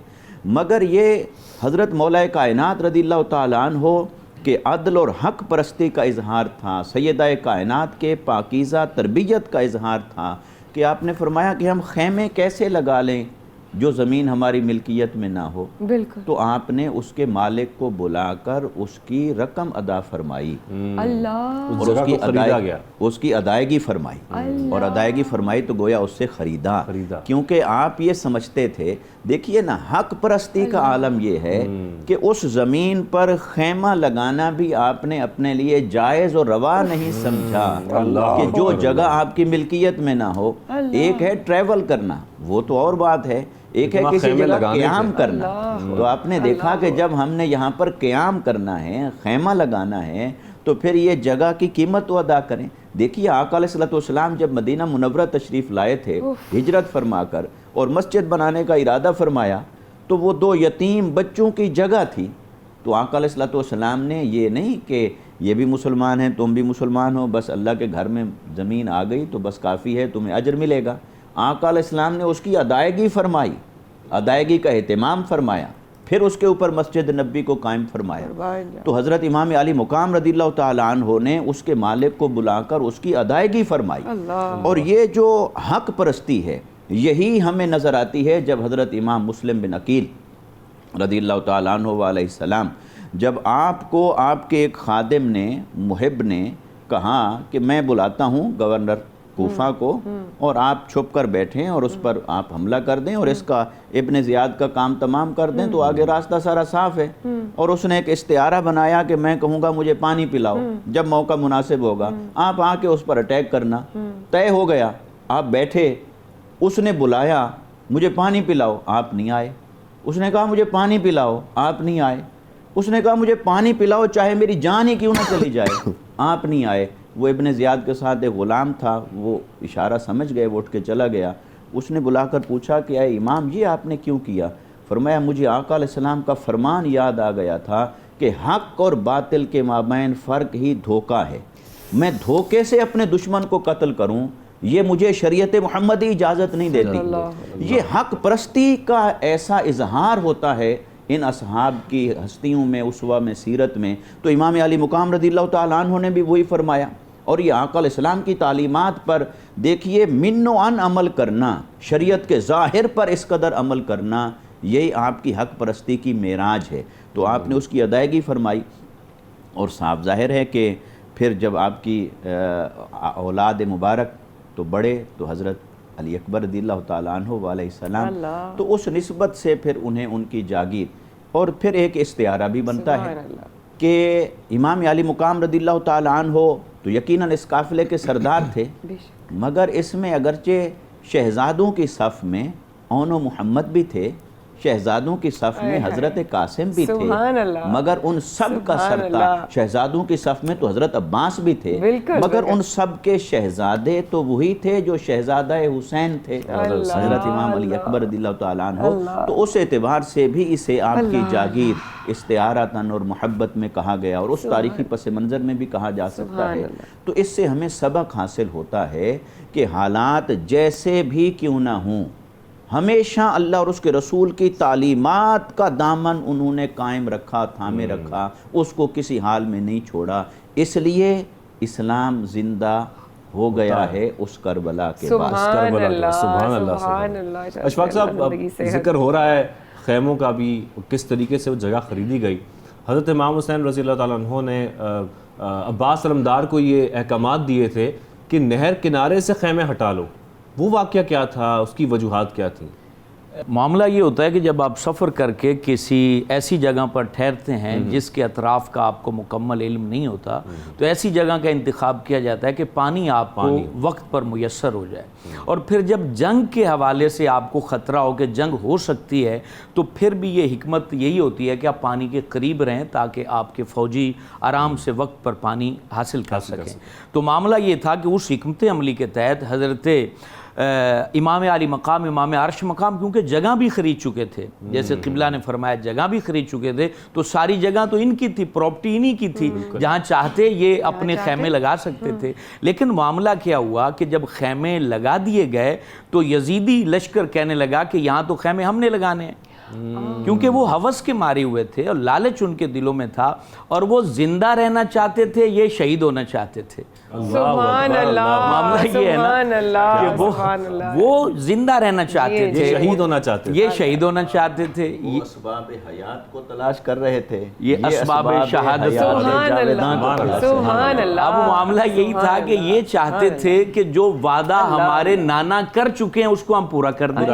مگر یہ حضرت مولا کائنات رضی اللہ تعالیٰ عنہ کہ عدل اور حق پرستی کا اظہار تھا، سیدہ کائنات کے پاکیزہ تربیت کا اظہار تھا کہ آپ نے فرمایا کہ ہم خیمے کیسے لگا لیں جو زمین ہماری ملکیت میں نہ ہو، بالکل، تو آپ نے اس کے مالک کو بلا کر اس کی رقم ادا فرمائی اور اس کی ادائیگی فرمائی، اور ادائیگی فرمائی تو گویا اس سے خریدا، کیونکہ آپ یہ سمجھتے تھے، دیکھیے نا حق پرستی کا عالم یہ ہے کہ اس زمین پر خیمہ لگانا بھی آپ نے اپنے لیے جائز اور روا نہیں سمجھا کہ جو جگہ آپ کی ملکیت میں نہ ہو۔ ایک ہے ٹریول کرنا، وہ تو اور بات ہے، ایک ہے کسی جگہ قیام کرنا۔ تو آپ نے دیکھا کہ جب ہم نے یہاں پر قیام کرنا ہے، خیمہ لگانا ہے، تو پھر یہ جگہ کی قیمت تو ادا کریں۔ دیکھیے آقا علیہ السلام جب مدینہ منورہ تشریف لائے تھے ہجرت فرما کر اور مسجد بنانے کا ارادہ فرمایا، تو وہ 2 یتیم بچوں کی جگہ تھی، تو آقا علیہ السلام نے یہ نہیں کہ یہ بھی مسلمان ہیں تم بھی مسلمان ہو، بس اللہ کے گھر میں زمین آ گئی تو بس کافی ہے، تمہیں اجر ملے گا۔ آقا علیہ السلام نے اس کی ادائیگی فرمائی، ادائیگی کا اہتمام فرمایا، پھر اس کے اوپر مسجد نبی کو قائم فرمایا۔ تو حضرت امام علی مقام رضی اللہ تعالیٰ عنہ نے اس کے مالک کو بلا کر اس کی ادائیگی فرمائی، اور یہ جو حق پرستی ہے یہی ہمیں نظر آتی ہے جب حضرت امام مسلم بن عقیل رضی اللہ تعالیٰ عنہ علیہ السلام جب آپ کو آپ کے ایک خادم نے محب نے کہا کہ میں بلاتا ہوں گورنر کوفہ کو اور آپ چھپ کر بیٹھیں اور اس پر آپ حملہ کر دیں اور اس کا ابن زیاد کا کام تمام کر دیں تو آگے راستہ سارا صاف ہے۔ اور اس نے ایک استعارہ بنایا کہ میں کہوں گا مجھے پانی پلاؤ، جب موقع مناسب ہوگا آپ آ کے اس پر اٹیک کرنا۔ طے ہو گیا، آپ بیٹھے، اس نے بلایا مجھے پانی پلاؤ، آپ نہیں آئے۔ اس نے کہا مجھے پانی پلاؤ، آپ نہیں آئے۔ اس نے کہا مجھے پانی پلاؤ چاہے میری جان ہی کیوں نہ چلی جائے، آپ نہیں آئے۔ وہ ابن زیاد کے ساتھ ایک غلام تھا، وہ اشارہ سمجھ گئے، وہ اٹھ کے چلا گیا۔ اس نے بلا کر پوچھا کہ اے امام یہ آپ نے کیوں کیا؟ فرمایا مجھے آقا علیہ السلام کا فرمان یاد آ گیا تھا کہ حق اور باطل کے مابین فرق ہی دھوکہ ہے۔ میں دھوکے سے اپنے دشمن کو قتل کروں، یہ مجھے شریعت محمدی اجازت نہیں دیتی۔ یہ حق پرستی کا ایسا اظہار ہوتا ہے ان اصحاب کی ہستیوں میں، اسوہ میں، سیرت میں۔ تو امام علی مقام رضی اللہ تعالیٰ عنہ نے بھی وہی فرمایا، اور یہ آقا علیہ السلام کی تعلیمات پر دیکھیے من و ان عمل کرنا، شریعت کے ظاہر پر اس قدر عمل کرنا، یہی آپ کی حق پرستی کی معراج ہے۔ تو آپ نے اس کی ادائیگی فرمائی، اور صاف ظاہر ہے کہ پھر جب آپ کی اولاد مبارک تو بڑے تو حضرت علی اکبر رضی اللہ تعالیٰ عنہ علیہ السلام، تو اس نسبت سے پھر انہیں ان کی جاگیر، اور پھر ایک استعارہ بھی بنتا ہے کہ امام علی مقام رضی اللہ تعالیٰ عنہ تو یقیناً اس قافلے کے سردار تھے، مگر اس میں اگرچہ شہزادوں کی صف میں اون و محمد بھی تھے، شہزادوں کی صف میں حضرت قاسم بھی تھے، مگر ان سب کا سردار، شہزادوں کی صف میں تو حضرت عباس بھی تھے، مگر ان سب کے شہزادے تو وہی تھے جو شہزادہ حسین تھے، حضرت امام علی اکبر رضی اللہ تعالیٰ عنہ۔ تو اس اعتبار سے بھی اسے آپ کی جاگیر استعارتاً اور محبت میں کہا گیا، اور اس تاریخی پس منظر میں بھی کہا جا سکتا ہے۔ تو اس سے ہمیں سبق حاصل ہوتا ہے کہ حالات جیسے بھی کیوں نہ ہوں، ہمیشہ اللہ اور اس کے رسول کی تعلیمات کا دامن انہوں نے قائم رکھا، تھامے رکھا، اس کو کسی حال میں نہیں چھوڑا۔ اس لیے اسلام زندہ ہو گیا ہے اس کربلا کے بعد۔ سبحان اللہ۔ اشفاق صاحب، اب ذکر ہو رہا ہے خیموں کا بھی، کس طریقے سے وہ جگہ خریدی گئی۔ حضرت امام حسین رضی اللہ تعالیٰ عنہ نے عباس علمدار کو یہ احکامات دیے تھے کہ نہر کنارے سے خیمے ہٹا لو، وہ واقعہ کیا تھا، اس کی وجوہات کیا تھیں؟ معاملہ یہ ہوتا ہے کہ جب آپ سفر کر کے کسی ایسی جگہ پر ٹھہرتے ہیں جس کے اطراف کا آپ کو مکمل علم نہیں ہوتا، تو ایسی جگہ کا انتخاب کیا جاتا ہے کہ پانی آپ کو وقت پر میسر ہو جائے، اور پھر جب جنگ کے حوالے سے آپ کو خطرہ ہو کہ جنگ ہو سکتی ہے، تو پھر بھی یہ حکمت یہی ہوتی ہے کہ آپ پانی کے قریب رہیں تاکہ آپ کے فوجی آرام سے وقت پر پانی حاصل کر سکیں۔ تو معاملہ یہ تھا کہ اس حکمت عملی کے تحت حضرت امام علی مقام، امام عرش مقام، کیونکہ جگہ بھی خرید چکے تھے، جیسے قبلہ نے فرمایا جگہ بھی خرید چکے تھے، تو ساری جگہ تو ان کی تھی، پراپرٹی انہی کی تھی، جہاں چاہتے یہ اپنے خیمے لگا سکتے تھے۔ لیکن معاملہ کیا ہوا کہ جب خیمے لگا دیے گئے تو یزیدی لشکر کہنے لگا کہ یہاں تو خیمے ہم نے لگانے ہیں، کیونکہ وہ ہوس کے مارے ہوئے تھے اور لالچ ان کے دلوں میں تھا، اور وہ زندہ رہنا چاہتے تھے، یہ شہید ہونا چاہتے تھے۔ سبحان اللہ، معاملہ یہ ہے نا کہ وہ زندہ رہنا چاہتے تھے، شہید ہونا چاہتے تھے، یہ شہید ہونا چاہتے تھے، وہ اسباب حیات کو تلاش کر رہے تھے، یہ اسباب شہادت۔ سبحان اللہ، سبحان اللہ۔ اب معاملہ یہی تھا کہ یہ چاہتے تھے کہ جو وعدہ ہمارے نانا کر چکے ہیں اس کو ہم پورا کر دیں،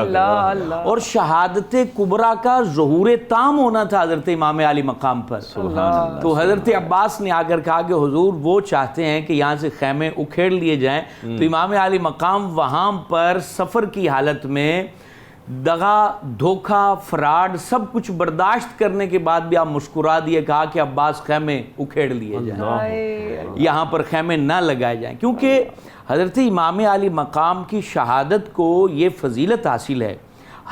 اور شہادت کبریٰ کا ظہور تام ہونا تھا حضرت امام علی مقام پر۔ تو حضرت عباس نے آ کر کہا کہ حضور وہ چاہتے ہیں کہ یہاں سے خیمے اکھیڑ لیے جائیں، تو امام علی مقام وہاں پر سفر کی حالت میں دغا، دھوکہ، فراڈ سب کچھ برداشت کرنے کے بعد بھی آپ مسکرا دیے، کہا کہ عباس خیمے اکھیڑ لیے جائیں، یہاں پر خیمے نہ لگائے جائیں، کیونکہ حضرت امام علی مقام کی شہادت کو یہ فضیلت حاصل ہے،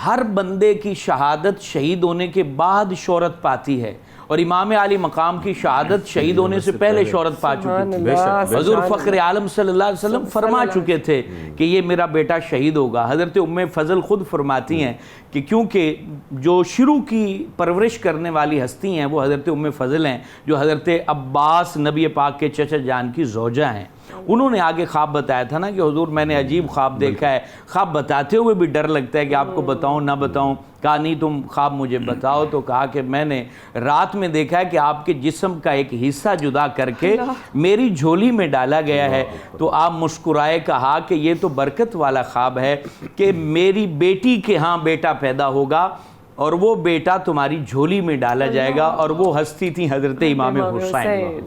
ہر بندے کی شہادت شہید ہونے کے بعد شہرت پاتی ہے، اور امام علی مقام کی شہادت شہید ہونے سے پہلے شہرت پا چکی تھی۔ حضور فخر عالم صلی اللہ علیہ وسلم فرما چکے تھے کہ یہ میرا بیٹا شہید ہوگا۔ حضرت ام فضل خود فرماتی ہیں کہ کیونکہ جو شروع کی پرورش کرنے والی ہستی ہیں وہ حضرت ام فضل ہیں، جو حضرت عباس نبی پاک کے چچا جان کی زوجہ ہیں۔ انہوں نے آگے خواب بتایا تھا نا کہ حضور میں نے عجیب خواب دیکھا ہے، خواب بتاتے ہوئے بھی ڈر لگتا ہے کہ آپ کو بتاؤں نہ بتاؤں، کہا نہیں تم خواب مجھے بتاؤ، تو کہا کہ میں نے رات میں دیکھا ہے کہ آپ کے جسم کا ایک حصہ جدا کر کے میری جھولی میں ڈالا گیا ہے، تو آپ مسکرائے، کہا کہ یہ تو برکت والا خواب ہے کہ میری بیٹی کے ہاں بیٹا پیدا ہوگا اور وہ بیٹا تمہاری جھولی میں ڈالا جائے گا، اور وہ ہستی تھی حضرت امام حسین۔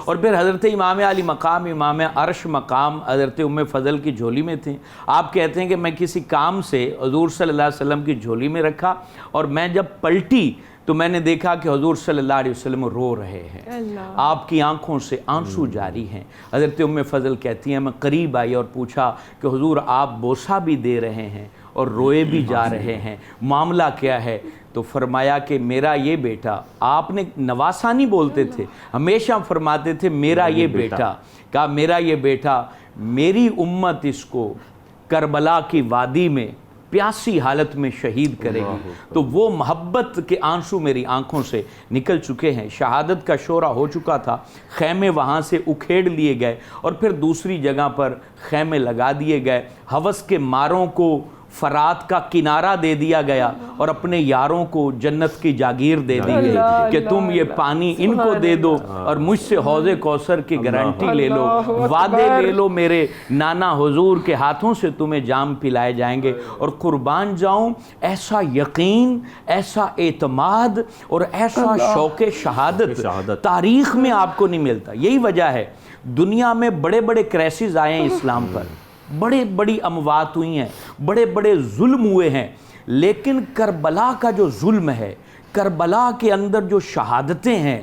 اور پھر حضرت امام علی مقام، امام عرش مقام حضرت ام فضل کی جھولی میں تھے۔ آپ کہتے ہیں کہ میں کسی کام سے حضور صلی اللہ علیہ وسلم کی جھولی میں رکھا، اور میں جب پلٹی تو میں نے دیکھا کہ حضور صلی اللہ علیہ وسلم رو رہے ہیں، آپ کی آنکھوں سے آنسو جاری ہیں۔ حضرت ام فضل کہتی ہیں میں قریب آئی اور پوچھا کہ حضور آپ بوسہ بھی دے رہے ہیں، اور روئے بھی جا رہے ہیں، معاملہ کیا ہے؟ تو فرمایا کہ میرا یہ بیٹا، آپ نے نواسانی بولتے تھے، ہمیشہ فرماتے تھے میرا یہ بیٹا، کہا میرا یہ بیٹا، میری امت اس کو کربلا کی وادی میں پیاسی حالت میں شہید کرے گی۔ تو وہ محبت کے آنسو میری آنکھوں سے نکل چکے ہیں، شہادت کا شورا ہو چکا تھا، خیمے وہاں سے اکھیڑ لیے گئے اور پھر دوسری جگہ پر خیمے لگا دیے گئے، ہوس کے ماروں کو فرات کا کنارہ دے دیا گیا اور اپنے یاروں کو جنت کی جاگیر دے دی گئی کہ تم یہ پانی ان کو دے دو اور مجھ سے حوض کوثر کی گارنٹی لے لو، وعدے لے لو، میرے نانا حضور کے ہاتھوں سے تمہیں جام پلائے جائیں گے۔ اور قربان جاؤں، ایسا یقین، ایسا اعتماد اور ایسا شوق شہادت تاریخ میں آپ کو نہیں ملتا۔ یہی وجہ ہے دنیا میں بڑے بڑے کرائسز آئے ہیں اسلام پر، بڑے بڑی اموات ہوئی ہیں، بڑے بڑے ظلم ہوئے ہیں، لیکن کربلا کا جو ظلم ہے، کربلا کے اندر جو شہادتیں ہیں،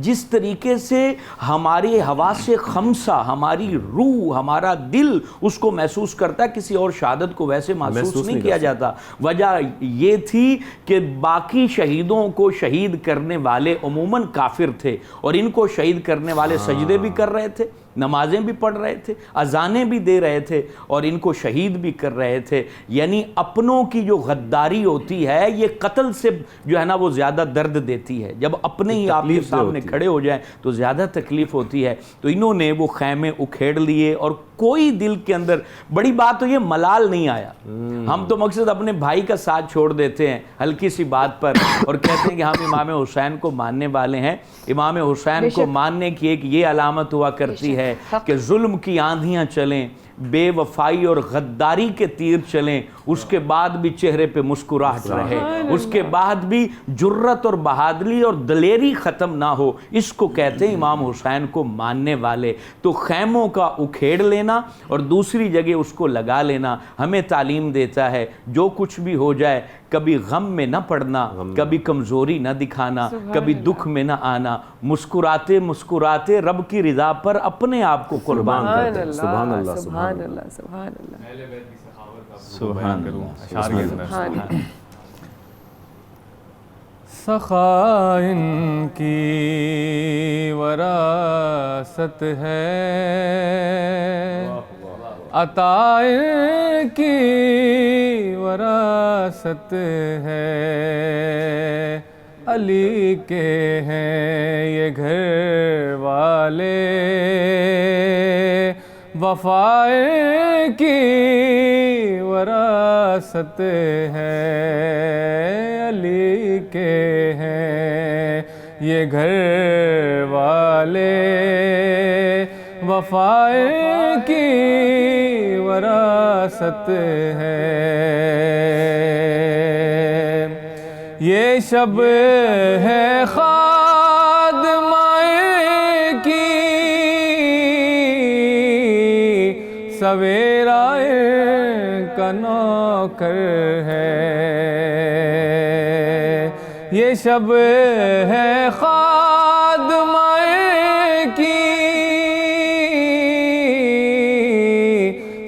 جس طریقے سے ہماری حواس خمسہ، ہماری روح، ہمارا دل اس کو محسوس کرتا ہے، کسی اور شہادت کو ویسے محسوس نہیں کیا جاتا۔ وجہ یہ تھی کہ باقی شہیدوں کو شہید کرنے والے عموماً کافر تھے، اور ان کو شہید کرنے والے سجدے بھی کر رہے تھے، نمازیں بھی پڑھ رہے تھے، اذانیں بھی دے رہے تھے، اور ان کو شہید بھی کر رہے تھے۔ یعنی اپنوں کی جو غداری ہوتی ہے، یہ قتل سے جو ہے نا وہ زیادہ درد دیتی ہے، جب اپنے ہی آپ کے سامنے کھڑے ہو جائیں تو زیادہ تکلیف ہوتی ہے۔ تو انہوں نے وہ خیمے اکھیڑ لیے، اور کوئی دل کے اندر، بڑی بات تو یہ ملال نہیں آیا۔ ہم تو مقصد اپنے بھائی کا ساتھ چھوڑ دیتے ہیں ہلکی سی بات پر، اور کہتے ہیں کہ ہم امام حسین کو ماننے والے ہیں۔ امام حسین کو ماننے کی ایک یہ علامت ہوا کرتی ہے کہ ظلم کی آندھیاں چلیں، بے وفائی اور غداری کے تیر چلیں، اس کے بعد بھی چہرے پہ مسکراہٹ رہے، اس کے بعد بھی جرت اور بہادری اور دلیری ختم نہ ہو، اس کو کہتے ہیں امام حسین کو ماننے والے۔ تو خیموں کا اکھیڑ لینا اور دوسری جگہ اس کو لگا لینا ہمیں تعلیم دیتا ہے، جو کچھ بھی ہو جائے کبھی غم میں نہ پڑنا، کبھی کمزوری نہ دکھانا، کبھی دکھ میں نہ آنا، مسکراتے مسکراتے رب کی رضا پر اپنے آپ کو قربان کرتے۔ سبحان اللہ، سبحان اللہ، سبحان اللہ، سبحان اللہ۔ سخا ان کی وراثت ہے، عطا ان کی وراثت ہے، علی کے ہیں یہ گھر والے، وفا کی وراثت ہے، علی کے ہیں یہ گھر والے، وفا کی وراثت ہے۔ یہ شب ہے خادمہ کی، سویرا کا نوکر ہے، یہ شب ہے خادمہ کی،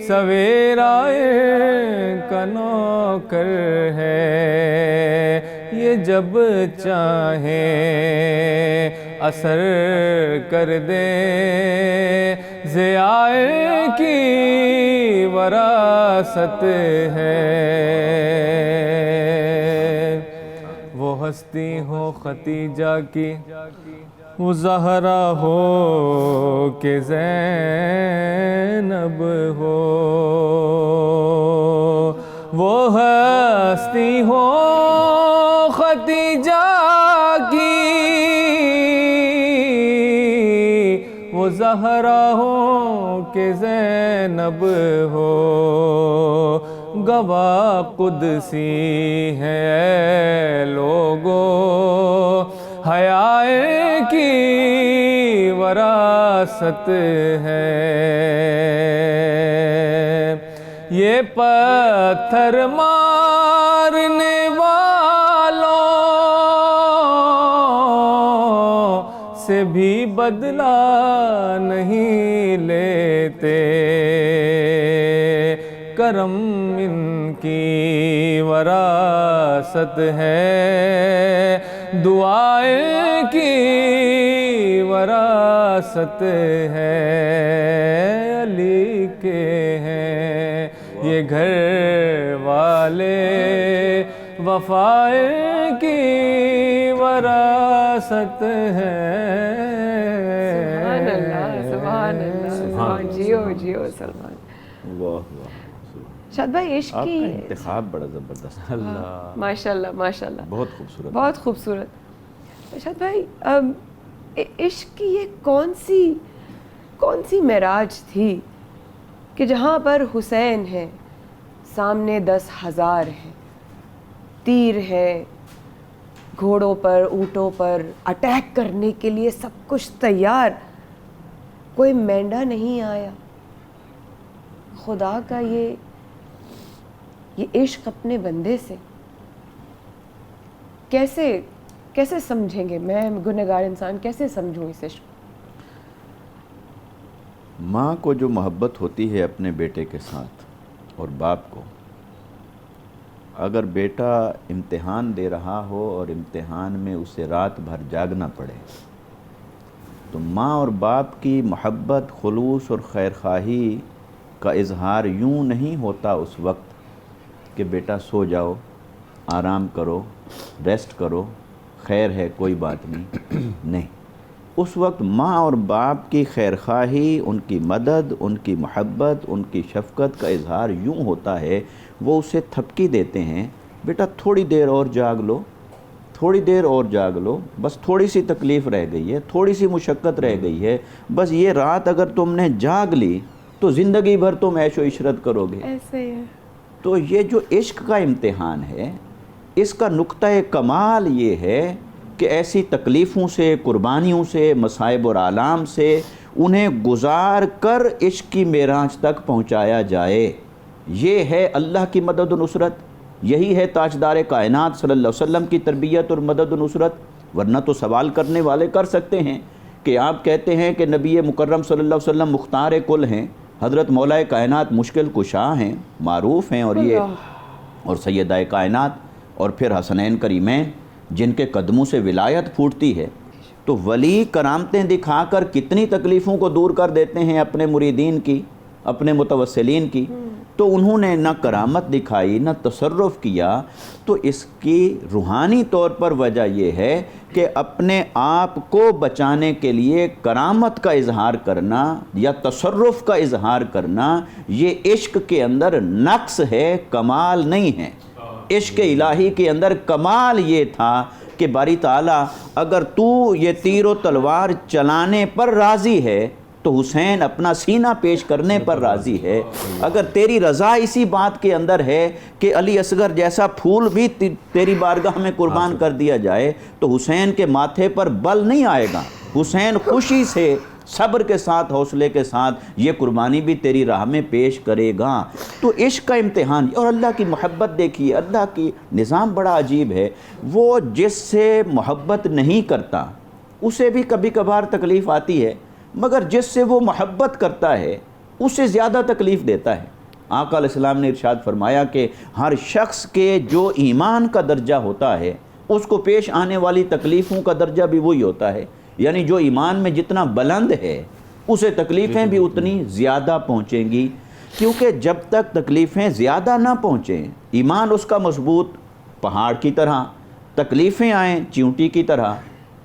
سویرا کا نوکر ہے، یہ جب چاہیں اثر کر دے، ضیاء کی وراثت ہے۔ وہ ہستی ہو ختیجہ کی، وہ زہرا ہو کہ زینب ہو، وہ ہستی ہو ختیجہ کی، وہ زہرا ہو کہ زینب ہو، گواہ قدسی ہے لوگو، حیا کی وراثت ہے۔ یہ پتھر مارنے والوں سے بھی بدلہ نہیں لیتے، کرم ان کی وراثت ہے، دعائیں کی وراثت ہے، علی کے ہیں یہ گھر والے، وفائیں کی وراثت ہے۔ سبحان اللہ، سبحان اللہ، جیو جیو سلمان۔ شاد بھائی عشق آپ کی کا انتخاب بڑا زبردست، ماشاء اللہ ماشاء اللہ، بہت خوبصورت، بہت خوبصورت۔ شاد بھائی عشق کی یہ کون سی معراج تھی کہ جہاں پر حسین ہے، سامنے 10,000 ہیں، تیر ہے، گھوڑوں پر اونٹوں پر اٹیک کرنے کے لیے سب کچھ تیار، کوئی مینڈا نہیں آیا۔ خدا کا یہ عشق اپنے بندے سے کیسے سمجھیں گے؟ میں گنہگار انسان کیسے سمجھوں اس عشق؟ ماں کو جو محبت ہوتی ہے اپنے بیٹے کے ساتھ اور باپ کو، اگر بیٹا امتحان دے رہا ہو اور امتحان میں اسے رات بھر جاگنا پڑے تو ماں اور باپ کی محبت، خلوص اور خیرخواہی کا اظہار یوں نہیں ہوتا اس وقت کہ بیٹا سو جاؤ، آرام کرو، ریسٹ کرو، خیر ہے کوئی بات نہیں۔ اس وقت ماں اور باپ کی خیرخواہی، ان کی مدد، ان کی محبت، ان کی شفقت کا اظہار یوں ہوتا ہے، وہ اسے تھپکی دیتے ہیں، بیٹا تھوڑی دیر اور جاگ لو، تھوڑی دیر اور جاگ لو، بس تھوڑی سی تکلیف رہ گئی ہے، تھوڑی سی مشقت رہ گئی ہے، بس یہ رات اگر تم نے جاگ لی تو زندگی بھر تم عیش و عشرت کرو گے۔ ایسے ہی ہے۔ تو یہ جو عشق کا امتحان ہے، اس کا نقطہ کمال یہ ہے کہ ایسی تکلیفوں سے، قربانیوں سے، مصائب اور آلام سے انہیں گزار کر عشق کی معراج تک پہنچایا جائے۔ یہ ہے اللہ کی مدد و نصرت، یہی ہے تاجدار کائنات صلی اللہ علیہ وسلم کی تربیت اور مدد و نصرت۔ ورنہ تو سوال کرنے والے کر سکتے ہیں کہ آپ کہتے ہیں کہ نبی مکرم صلی اللہ علیہ وسلم مختار کل ہیں، حضرت مولا کائنات مشکل کشا ہیں، معروف ہیں، اور سیدہ کائنات، اور پھر حسنین کریمین جن کے قدموں سے ولایت پھوٹتی ہے، تو ولی کرامتیں دکھا کر کتنی تکلیفوں کو دور کر دیتے ہیں اپنے مریدین کی، اپنے متوسلین کی۔ تو انہوں نے نہ کرامت دکھائی، نہ تصرف کیا۔ تو اس کی روحانی طور پر وجہ یہ ہے کہ اپنے آپ کو بچانے کے لیے کرامت کا اظہار کرنا یا تصرف کا اظہار کرنا، یہ عشق کے اندر نقص ہے، کمال نہیں ہے۔ عشق الہی کے اندر کمال یہ تھا کہ باری تعالیٰ اگر تو یہ تیر و تلوار چلانے پر راضی ہے تو حسین اپنا سینہ پیش کرنے پر راضی ہے۔ اگر تیری رضا اسی بات کے اندر ہے کہ علی اصغر جیسا پھول بھی تیری بارگاہ میں قربان کر دیا جائے تو حسین کے ماتھے پر بل نہیں آئے گا، حسین خوشی سے، صبر کے ساتھ، حوصلے کے ساتھ یہ قربانی بھی تیری راہ میں پیش کرے گا۔ تو عشق کا امتحان، اور اللہ کی محبت دیکھیے، اللہ کی نظام بڑا عجیب ہے۔ وہ جس سے محبت نہیں کرتا اسے بھی کبھی کبھار تکلیف آتی ہے، مگر جس سے وہ محبت کرتا ہے اسے زیادہ تکلیف دیتا ہے۔ آقا علیہ السلام نے ارشاد فرمایا کہ ہر شخص کے جو ایمان کا درجہ ہوتا ہے اس کو پیش آنے والی تکلیفوں کا درجہ بھی وہی ہوتا ہے، یعنی جو ایمان میں جتنا بلند ہے اسے تکلیفیں بھی اتنی زیادہ پہنچیں گی، کیونکہ جب تک تکلیفیں زیادہ نہ پہنچیں، ایمان اس کا مضبوط پہاڑ کی طرح، تکلیفیں آئیں چیونٹی کی طرح،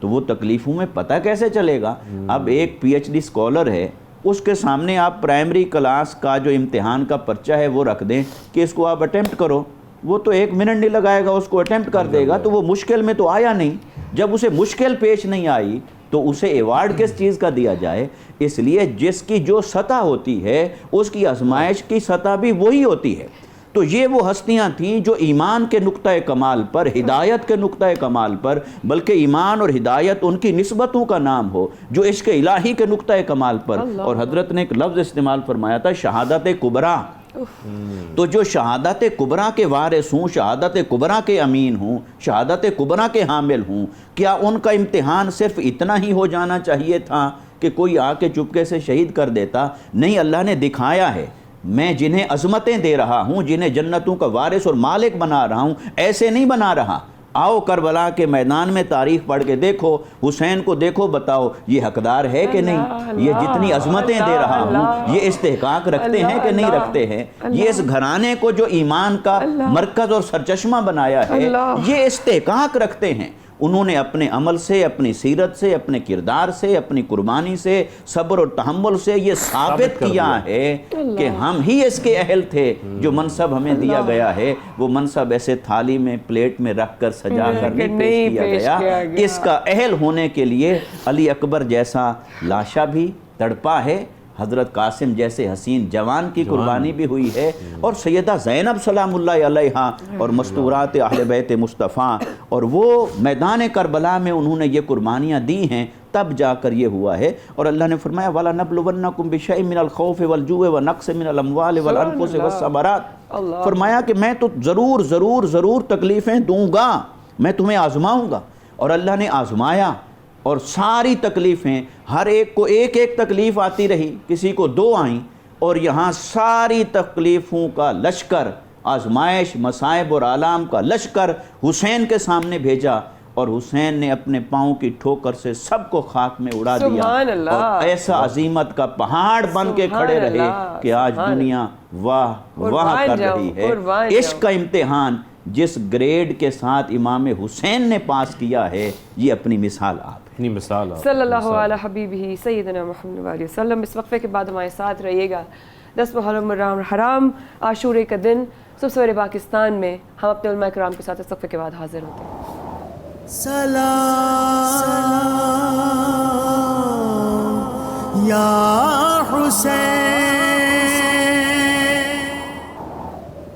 تو وہ تکلیفوں میں پتہ کیسے چلے گا؟ اب ایک پی ایچ ڈی اسکالر ہے، اس کے سامنے آپ پرائمری کلاس کا جو امتحان کا پرچہ ہے وہ رکھ دیں کہ اس کو آپ اٹیمپٹ کرو، وہ تو 1 منٹ نہیں لگائے گا، اس کو اٹیمپٹ کر دے گا، تو وہ مشکل میں تو آیا نہیں۔ جب اسے مشکل پیش نہیں آئی تو اسے ایوارڈ کس چیز کا دیا جائے؟ اس لیے جس کی جو سطح ہوتی ہے اس کی آزمائش کی سطح بھی وہی ہوتی ہے۔ تو یہ وہ ہستیاں تھیں جو ایمان کے نقطہ کمال پر، ہدایت کے نقطہ کمال پر، بلکہ ایمان اور ہدایت ان کی نسبتوں کا نام ہو، جو عشق الہی کے نقطہ کمال پر۔ اور حضرت نے ایک لفظ استعمال فرمایا تھا، شہادت کبریٰ۔ تو جو شہادت کبریٰ کے وارث ہوں، شہادت کبریٰ کے امین ہوں، شہادت کبریٰ کے حامل ہوں، کیا ان کا امتحان صرف اتنا ہی ہو جانا چاہیے تھا کہ کوئی آ کے چپکے سے شہید کر دیتا؟ نہیں، اللہ نے دکھایا ہے میں جنہیں عظمتیں دے رہا ہوں، جنہیں جنتوں کا وارث اور مالک بنا رہا ہوں، ایسے نہیں بنا رہا۔ آؤ کربلا کے میدان میں تاریخ پڑھ کے دیکھو، حسین کو دیکھو، بتاؤ یہ حقدار ہے کہ نہیں؟ یہ جتنی عظمتیں دے رہا ہوں، یہ استحقاق رکھتے ہیں کہ نہیں رکھتے ہیں؟ یہ اس گھرانے کو جو ایمان کا مرکز اور سرچشمہ بنایا ہے، یہ استحقاق رکھتے ہیں۔ انہوں نے اپنے عمل سے، اپنی سیرت سے، اپنے کردار سے، اپنی قربانی سے، صبر اور تحمل سے یہ ثابت کیا ہے کہ ہم ہی اس کے اہل تھے۔ جو منصب ہمیں دیا گیا ہے وہ منصب ایسے تھالی میں پلیٹ میں رکھ کر سجا کر نہیں پیش کیا گیا۔ اس کا اہل ہونے کے لیے علی اکبر جیسا لاشا بھی تڑپا ہے، حضرت قاسم جیسے حسین جوان کی قربانی بھی ہوئی ہے، اور سیدہ زینب سلام اللہ علیہا اور مستورات اہل بیت مصطفیٰ، اور وہ میدان کربلا میں انہوں نے یہ قربانیاں دی ہیں، تب جا کر یہ ہوا ہے۔ اور اللہ نے فرمایا وَلَنَبْلُوَنَّكُمْ بِشَيْءٍ مِّنَ الْخَوْفِ وَالْجُوعِ وَنَقْصٍ مِّنَ الْأَمْوَالِ وَالْأَنفُسِ وَالثَّمَرَاتِ۔ فرمایا کہ میں تو ضرور تکلیفیں دوں گا، میں تمہیں آزماؤں گا۔ اور اللہ نے آزمایا، اور ساری تکلیفیں، ہر ایک کو ایک ایک تکلیف آتی رہی، کسی کو 2 آئیں، اور یہاں ساری تکلیفوں کا لشکر، آزمائش، مصائب اور آلام کا لشکر حسین کے سامنے بھیجا، اور حسین نے اپنے پاؤں کی ٹھوکر سے سب کو خاک میں اڑا دیا، اور ایسا عظیمت کا پہاڑ بن کے کھڑے رہے کہ آج دنیا واہ واہ کر رہی ہے۔ عشق کا امتحان جس گریڈ کے ساتھ امام حسین نے پاس کیا ہے، یہ اپنی مثال آپ ہے، اپنی مثال آپ۔ صلی اللہ علیہ حبیبہ سیدنا محمد علیہ وسلم۔ اس وقفے کے بعد ہمارے ساتھ رہیے گا۔ 10 محرم حرام عاشورے کا دن، صبح سویرے پاکستان میں ہم اپنے علماء کرام کے ساتھ اس وقفے کے بعد حاضر ہوتے ہیں۔ سلام یا حسین،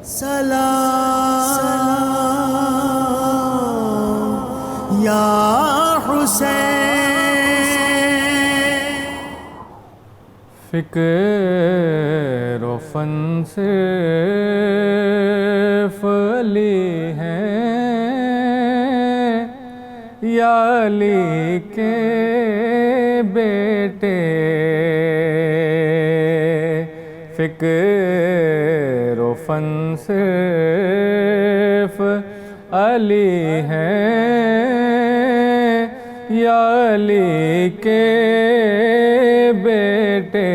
سلام یا حسین۔ فکر و فن صرف علی ہیں، یا علی کے بیٹے، فکر و فن صرف علی ہیں، یا علی کے بیٹے،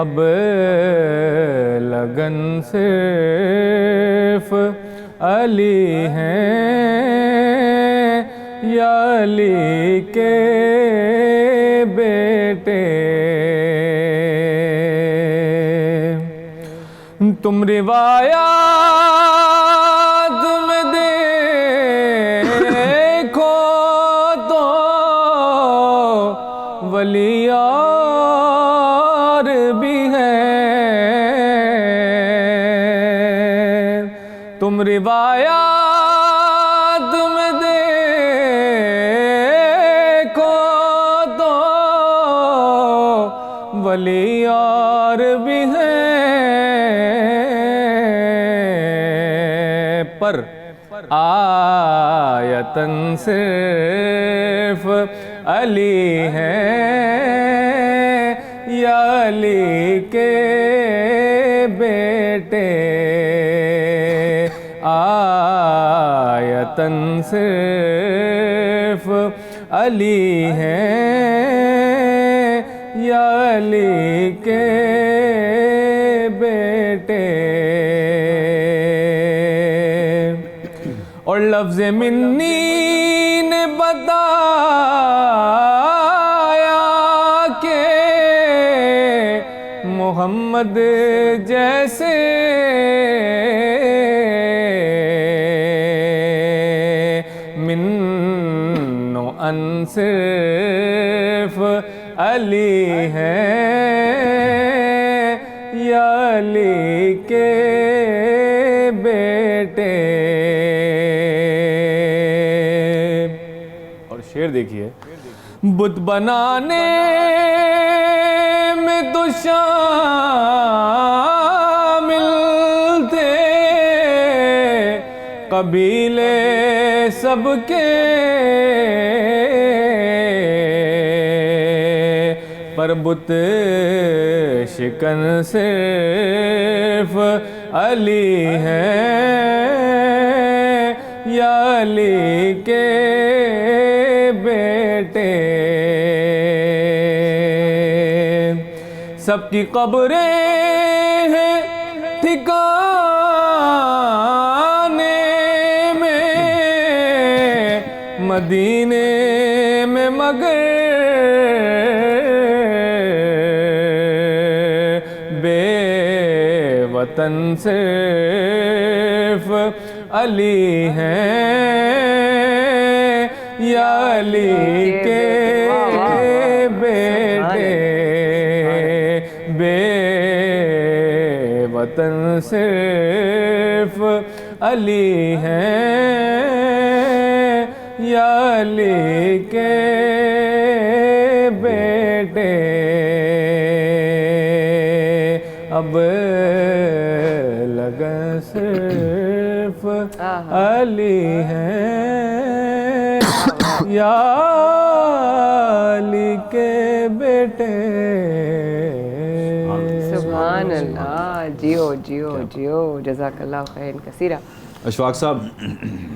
اب لگن صرف علی ہیں، یا علی کے بیٹے، تم روایات میں دیکھو تو ولی اور بھی ہیں، تم روایات میں دیکھو تو ولی اور بھی ہیں، پر آیتن صرف علی ہیں، یا علی کے بیٹے، آیتن صرف علی ہیں، یا علی کے بیٹے، اور لفظ منی نے بتایا کہ محمد جیسے من و ان صرف علی ہیں، یا علی کے بیٹے۔ اور شعر دیکھیے، بت بنانے میں تو شامل تھے قبیلے سب کے، پر بت شکن صرف علی ہے یا علی کے بیٹے سب کی قبریں ہیں ٹھکانے میں مدینے میں مگر بے وطن صرف علی ہیں یا علی کے بیٹے بے وطن صرف علی ہیں یا علی کے بیٹے اب لگن صرف علی ہیں یا علی کے بیٹے سبحان اللہ، جیو جیو جیو، جزاک اللہ خیر کثیرہ۔ اشفاق صاحب،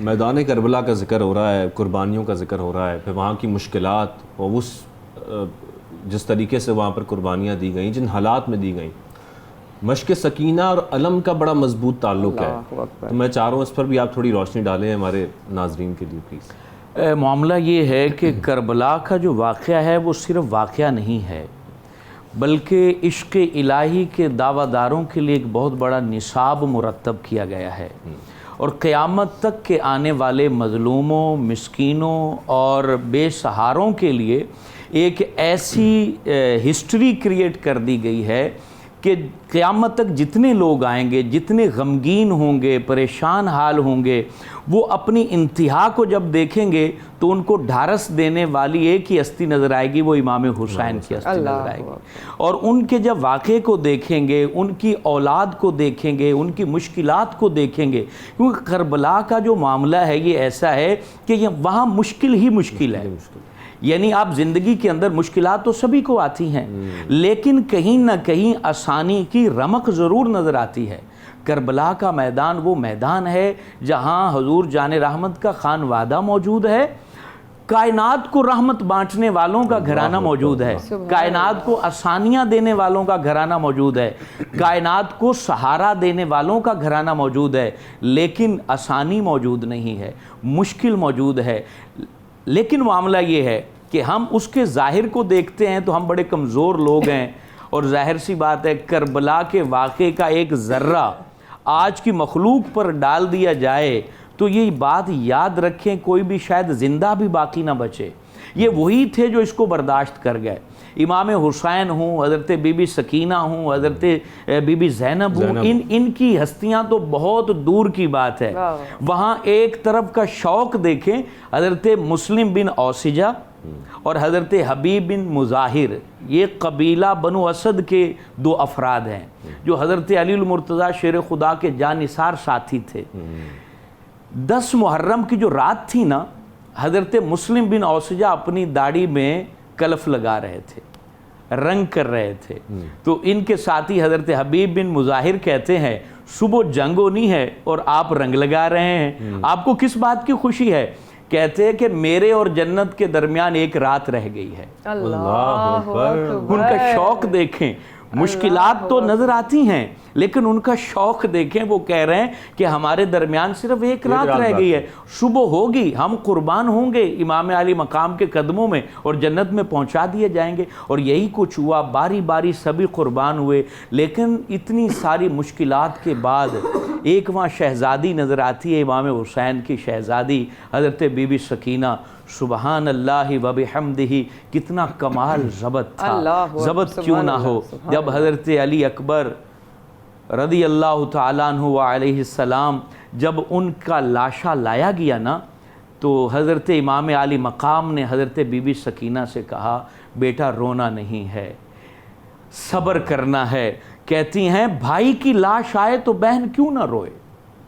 میدان کربلا کا ذکر ہو رہا ہے، قربانیوں کا ذکر ہو رہا ہے، پھر وہاں کی مشکلات اور جس طریقے سے وہاں پر قربانیاں دی گئیں، جن حالات میں دی گئیں، مشق سکینہ اور علم کا بڑا مضبوط تعلق ہے، تو میں چاہ رہا ہوں اس پر بھی آپ تھوڑی روشنی ڈالیں ہمارے ناظرین کے لیے پلیز۔ معاملہ یہ ہے کہ کربلا کا جو واقعہ ہے وہ صرف واقعہ نہیں ہے، بلکہ عشق الہی کے دعویٰ داروں کے لیے ایک بہت بڑا نصاب مرتب کیا گیا ہے، اور قیامت تک کے آنے والے مظلوموں، مسکینوں اور بے سہاروں کے لیے ایک ایسی ہسٹری کریٹ کر دی گئی ہے کہ قیامت تک جتنے لوگ آئیں گے، جتنے غمگین ہوں گے، پریشان حال ہوں گے، وہ اپنی انتہا کو جب دیکھیں گے تو ان کو ڈھارس دینے والی ایک ہی ہستی نظر آئے گی، وہ امام حسین کی ہستی نظر آئے گی۔ اور ان کے جب واقعے کو دیکھیں گے، ان کی اولاد کو دیکھیں گے، ان کی مشکلات کو دیکھیں گے، کیونکہ کربلا کا جو معاملہ ہے یہ ایسا ہے کہ وہاں مشکل ہی مشکل ہے۔ یعنی آپ زندگی کے اندر مشکلات تو سبھی کو آتی ہیں، لیکن کہیں نہ کہیں آسانی کی رمق ضرور نظر آتی ہے۔ کربلا کا میدان وہ میدان ہے جہاں حضور جان رحمت کا خانوادہ موجود ہے، کائنات کو رحمت بانٹنے والوں کا گھرانہ موجود ہے، کائنات کو آسانیاں دینے والوں کا گھرانہ موجود ہے، کائنات کو سہارا دینے والوں کا گھرانہ موجود ہے، لیکن آسانی موجود نہیں ہے، مشکل موجود ہے۔ لیکن معاملہ یہ ہے کہ ہم اس کے ظاہر کو دیکھتے ہیں تو ہم بڑے کمزور لوگ ہیں، اور ظاہر سی بات ہے کربلا کے واقعے کا ایک ذرہ آج کی مخلوق پر ڈال دیا جائے تو یہ بات یاد رکھیں کوئی بھی شاید زندہ بھی باقی نہ بچے۔ یہ وہی تھے جو اس کو برداشت کر گئے۔ امام حسین ہوں، حضرت بی بی سکینہ ہوں، حضرت بی بی زینب ہوں، ان کی ہستیاں تو بہت دور کی بات ہے۔ وہاں ایک طرف کا شوق دیکھیں، حضرت مسلم بن اوسجہ اور حضرت حبیب بن مظاہر، یہ قبیلہ بنو اسد کے دو افراد ہیں جو حضرت علی المرتضیٰ شیر خدا کے جانثار ساتھی تھے۔ 10 محرم کی جو رات تھی نا، حضرت مسلم بن اوسجہ اپنی داڑھی میں کلف لگا رہے تھے، رنگ کر رہے تھے، تو ان کے ساتھی حضرت حبیب بن مظاہر کہتے ہیں صبح جنگ ہونی ہے اور آپ رنگ لگا رہے ہیں، آپ کو کس بات کی خوشی ہے؟ کہتے ہیں کہ میرے اور جنت کے درمیان ایک رات رہ گئی ہے۔ اللہ اکبر۔ ان کا شوق دیکھیں، مشکلات تو نظر آتی ہیں لیکن ان کا شوق دیکھیں، وہ کہہ رہے ہیں کہ ہمارے درمیان صرف ایک رات رہ گئی ہے، صبح ہوگی، ہم قربان ہوں گے امام علی مقام کے قدموں میں اور جنت میں پہنچا دیے جائیں گے۔ اور یہی کچھ ہوا، باری باری سبھی قربان ہوئے، لیکن اتنی ساری مشکلات کے بعد ایک وہاں شہزادی نظر آتی ہے، امام حسین کی شہزادی حضرت بی بی سکینہ۔ سبحان اللہ و بحمدہ، کتنا کمال ضبط تھا، ضبط کیوں نہ ہو۔ جب حضرت علی اکبر رضی اللہ تعالیٰ عنہ و علیہ السلام جب ان کا لاشا لایا گیا نا، تو حضرت امام علی مقام نے حضرت بی بی سکینہ سے کہا بیٹا رونا نہیں ہے، صبر کرنا ہے۔ کہتی ہیں بھائی کی لاش آئے تو بہن کیوں نہ روئے،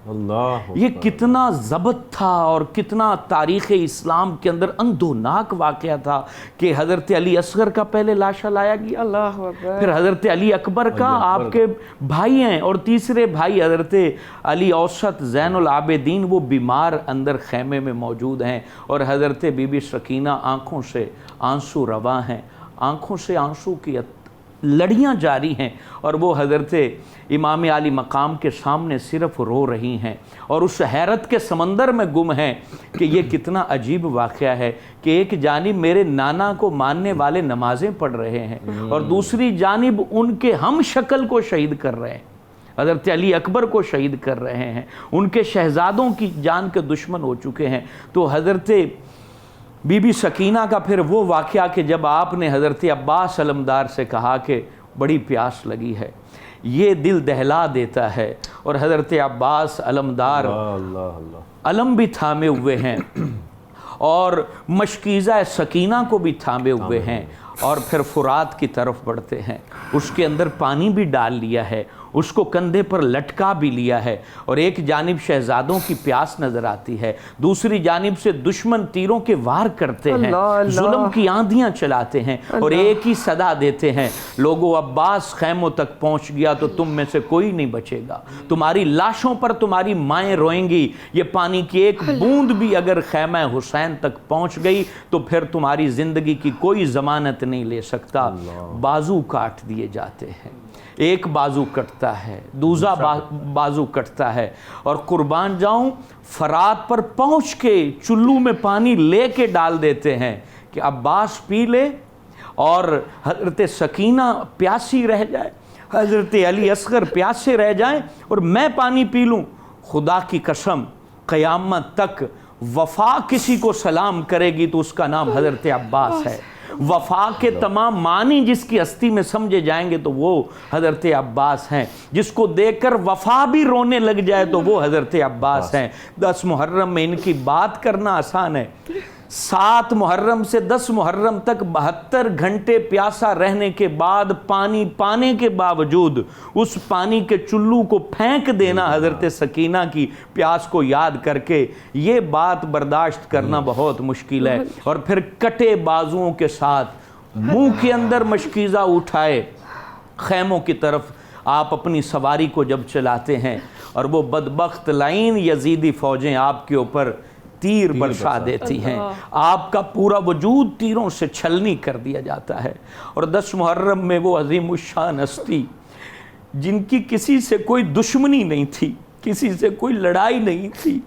اللہ یہ کتنا ضبط تھا اور کتنا تاریخ اسلام کے اندر اندھوناک واقعہ تھا کہ حضرت علی اصغر کا پہلے لاشا لایا گیا، اللہ اکبر، پھر حضرت علی اکبر کا، آپ کے بھائی ہیں، اور تیسرے بھائی حضرت علی اوسط زین العابدین وہ بیمار اندر خیمے میں موجود ہیں، اور حضرت بی بی سکینہ آنکھوں سے آنسو رواں ہیں، آنکھوں سے آنسو کی لڑیاں جاری ہیں، اور وہ حضرت امام علی مقام کے سامنے صرف رو رہی ہیں اور اس حیرت کے سمندر میں گم ہیں کہ یہ کتنا عجیب واقعہ ہے کہ ایک جانب میرے نانا کو ماننے والے نمازیں پڑھ رہے ہیں اور دوسری جانب ان کے ہم شکل کو شہید کر رہے ہیں، حضرت علی اکبر کو شہید کر رہے ہیں، ان کے شہزادوں کی جان کے دشمن ہو چکے ہیں۔ تو حضرت بی بی سکینہ کا پھر وہ واقعہ کہ جب آپ نے حضرت عباس علمدار سے کہا کہ بڑی پیاس لگی ہے، یہ دل دہلا دیتا ہے، اور حضرت عباس علمدار علم بھی تھامے ہوئے ہیں اور مشکیزہ سکینہ کو بھی تھامے ہوئے ہیں، اور پھر فرات کی طرف بڑھتے ہیں، اس کے اندر پانی بھی ڈال لیا ہے، اس کو کندھے پر لٹکا بھی لیا ہے، اور ایک جانب شہزادوں کی پیاس نظر آتی ہے، دوسری جانب سے دشمن تیروں کے وار کرتے ہیں، ظلم کی آندھیاں چلاتے ہیں، اور ایک ہی صدا دیتے ہیں، لوگو عباس خیموں تک پہنچ گیا تو تم میں سے کوئی نہیں بچے گا، تمہاری لاشوں پر تمہاری مائیں روئیں گی، یہ پانی کی ایک بوند بھی اگر خیمہ حسین تک پہنچ گئی تو پھر تمہاری زندگی کی کوئی ضمانت نہیں لے سکتا۔ بازو کاٹ دیے جاتے ہیں، ایک بازو کٹتا ہے، دوسرا بازو کٹتا ہے، اور قربان جاؤں فرات پر پہنچ کے چلو میں پانی لے کے ڈال دیتے ہیں کہ عباس پی لے اور حضرت سکینہ پیاسی رہ جائے، حضرت علی اصغر پیاسے رہ جائیں اور میں پانی پی لوں۔ خدا کی قسم قیامت تک وفا کسی کو سلام کرے گی تو اس کا نام حضرت عباس ہے، وفا کے تمام معنی جس کی ہستی میں سمجھے جائیں گے تو وہ حضرت عباس ہیں، جس کو دیکھ کر وفا بھی رونے لگ جائے تو وہ حضرت عباس ہیں۔ 10 محرم میں ان کی بات کرنا آسان ہے، 7 محرم سے 10 محرم تک 72 گھنٹے پیاسا رہنے کے بعد پانی پانے کے باوجود اس پانی کے چلو کو پھینک دینا حضرت سکینہ کی پیاس کو یاد کر کے، یہ بات برداشت کرنا بہت مشکل ہے، اور پھر کٹے بازوؤں کے ساتھ منہ کے اندر مشکیزہ اٹھائے خیموں کی طرف آپ اپنی سواری کو جب چلاتے ہیں، اور وہ بدبخت لعین یزیدی فوجیں آپ کے اوپر تیر برسا دیتی ہیں، آپ کا پورا وجود تیروں سے چھلنی کر دیا جاتا ہے، اور 10 محرم میں وہ عظیم الشان ہستی جن کی کسی سے کوئی دشمنی نہیں تھی، کسی سے کوئی لڑائی نہیں تھی،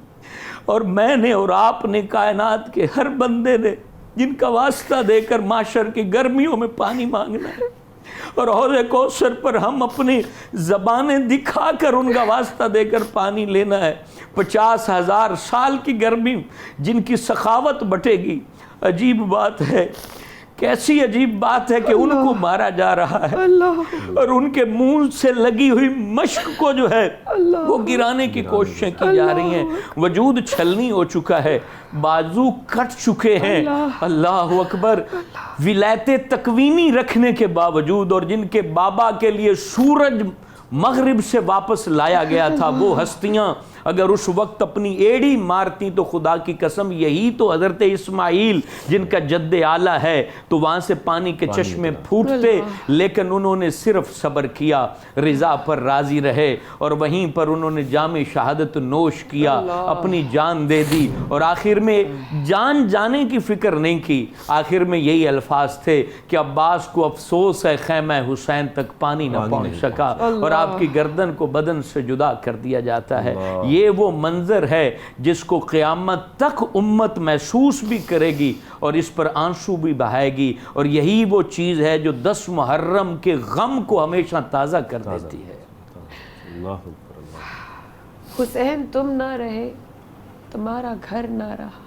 اور میں نے اور آپ نے کائنات کے ہر بندے نے جن کا واسطہ دے کر معاشر کی گرمیوں میں پانی مانگنا ہے، اور حوض کوثر پر ہم اپنی زبانیں دکھا کر ان کا واسطہ دے کر پانی لینا ہے، 50,000 سال کی گرمی جن کی سخاوت بٹے گی۔ عجیب بات ہے، کیسی عجیب بات ہے کہ ان کو مارا جا رہا ہے اور ان کے منہ سے لگی ہوئی مشک کو جو ہے وہ گرانے کی کوششیں کی جا رہی ہیں، وجود چھلنی ہو چکا ہے، بازو کٹ چکے ہیں، اللہ اکبر، ولایت تکوینی رکھنے کے باوجود، اور جن کے بابا کے لیے سورج مغرب سے واپس لایا گیا تھا، وہ ہستیاں اگر اس وقت اپنی ایڑی مارتی تو خدا کی قسم یہی تو حضرت اسماعیل جن کا جد اعلیٰ ہے تو وہاں سے پانی کے چشمے پھوٹتے، لیکن انہوں نے صرف صبر کیا، رضا پر راضی رہے، اور وہیں پر انہوں نے جام شہادت نوش کیا، اپنی جان دے دی، اور آخر میں جان جانے کی فکر نہیں کی، آخر میں یہی الفاظ تھے کہ عباس کو افسوس ہے خیمہ حسین تک پانی نہ پہنچ سکا، اور آپ کی گردن کو بدن سے جدا کر دیا جاتا ہے۔ یہ وہ منظر ہے جس کو قیامت تک امت محسوس بھی کرے گی اور اس پر آنسو بھی بہائے گی، اور یہی وہ چیز ہے جو 10 محرم کے غم کو ہمیشہ تازہ کر دیتی ہے۔ حسین تم نہ رہے تمہارا گھر نہ رہا،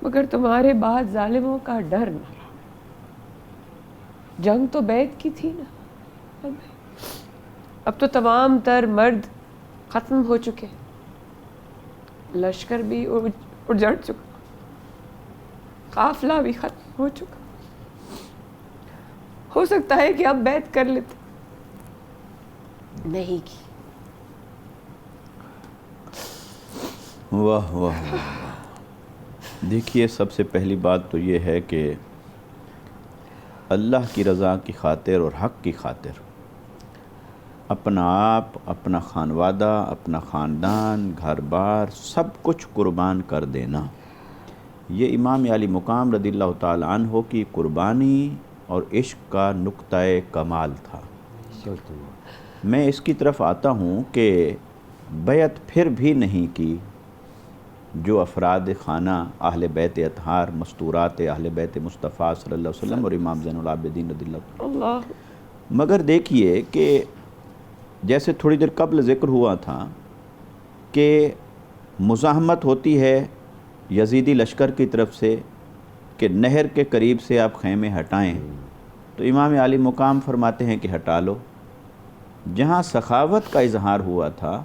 مگر تمہارے بعد ظالموں کا ڈر نہ رہا۔ جنگ تو بیت کی تھی نا، اب تو تمام تر مرد ختم ہو چکے، لشکر بھی اجڑ چکا، قافلہ بھی ختم ہو چکا، ہو سکتا ہے کہ اب بیعت کر لیتے، نہیں کی۔ واہ واہ واہ۔ دیکھیے سب سے پہلی بات تو یہ ہے کہ اللہ کی رضا کی خاطر اور حق کی خاطر اپنا آپ، اپنا خانوادہ، اپنا خاندان، گھر بار سب کچھ قربان کر دینا، یہ امام علی مقام رضی اللہ تعالیٰ عنہ کی قربانی اور عشق کا نقطہ کمال تھا۔ میں اس کی طرف آتا ہوں کہ بیعت پھر بھی نہیں کی جو افراد خانہ اہل بیت اطہار مستورات اہل بیت مصطفیٰ صلی اللہ علیہ وسلم اور امام زین العابدین رضی اللہ، مگر دیکھیے کہ جیسے تھوڑی دیر قبل ذکر ہوا تھا کہ مزاحمت ہوتی ہے یزیدی لشکر کی طرف سے کہ نہر کے قریب سے آپ خیمے ہٹائیں، تو امام علی مقام فرماتے ہیں کہ ہٹا لو۔ جہاں سخاوت کا اظہار ہوا تھا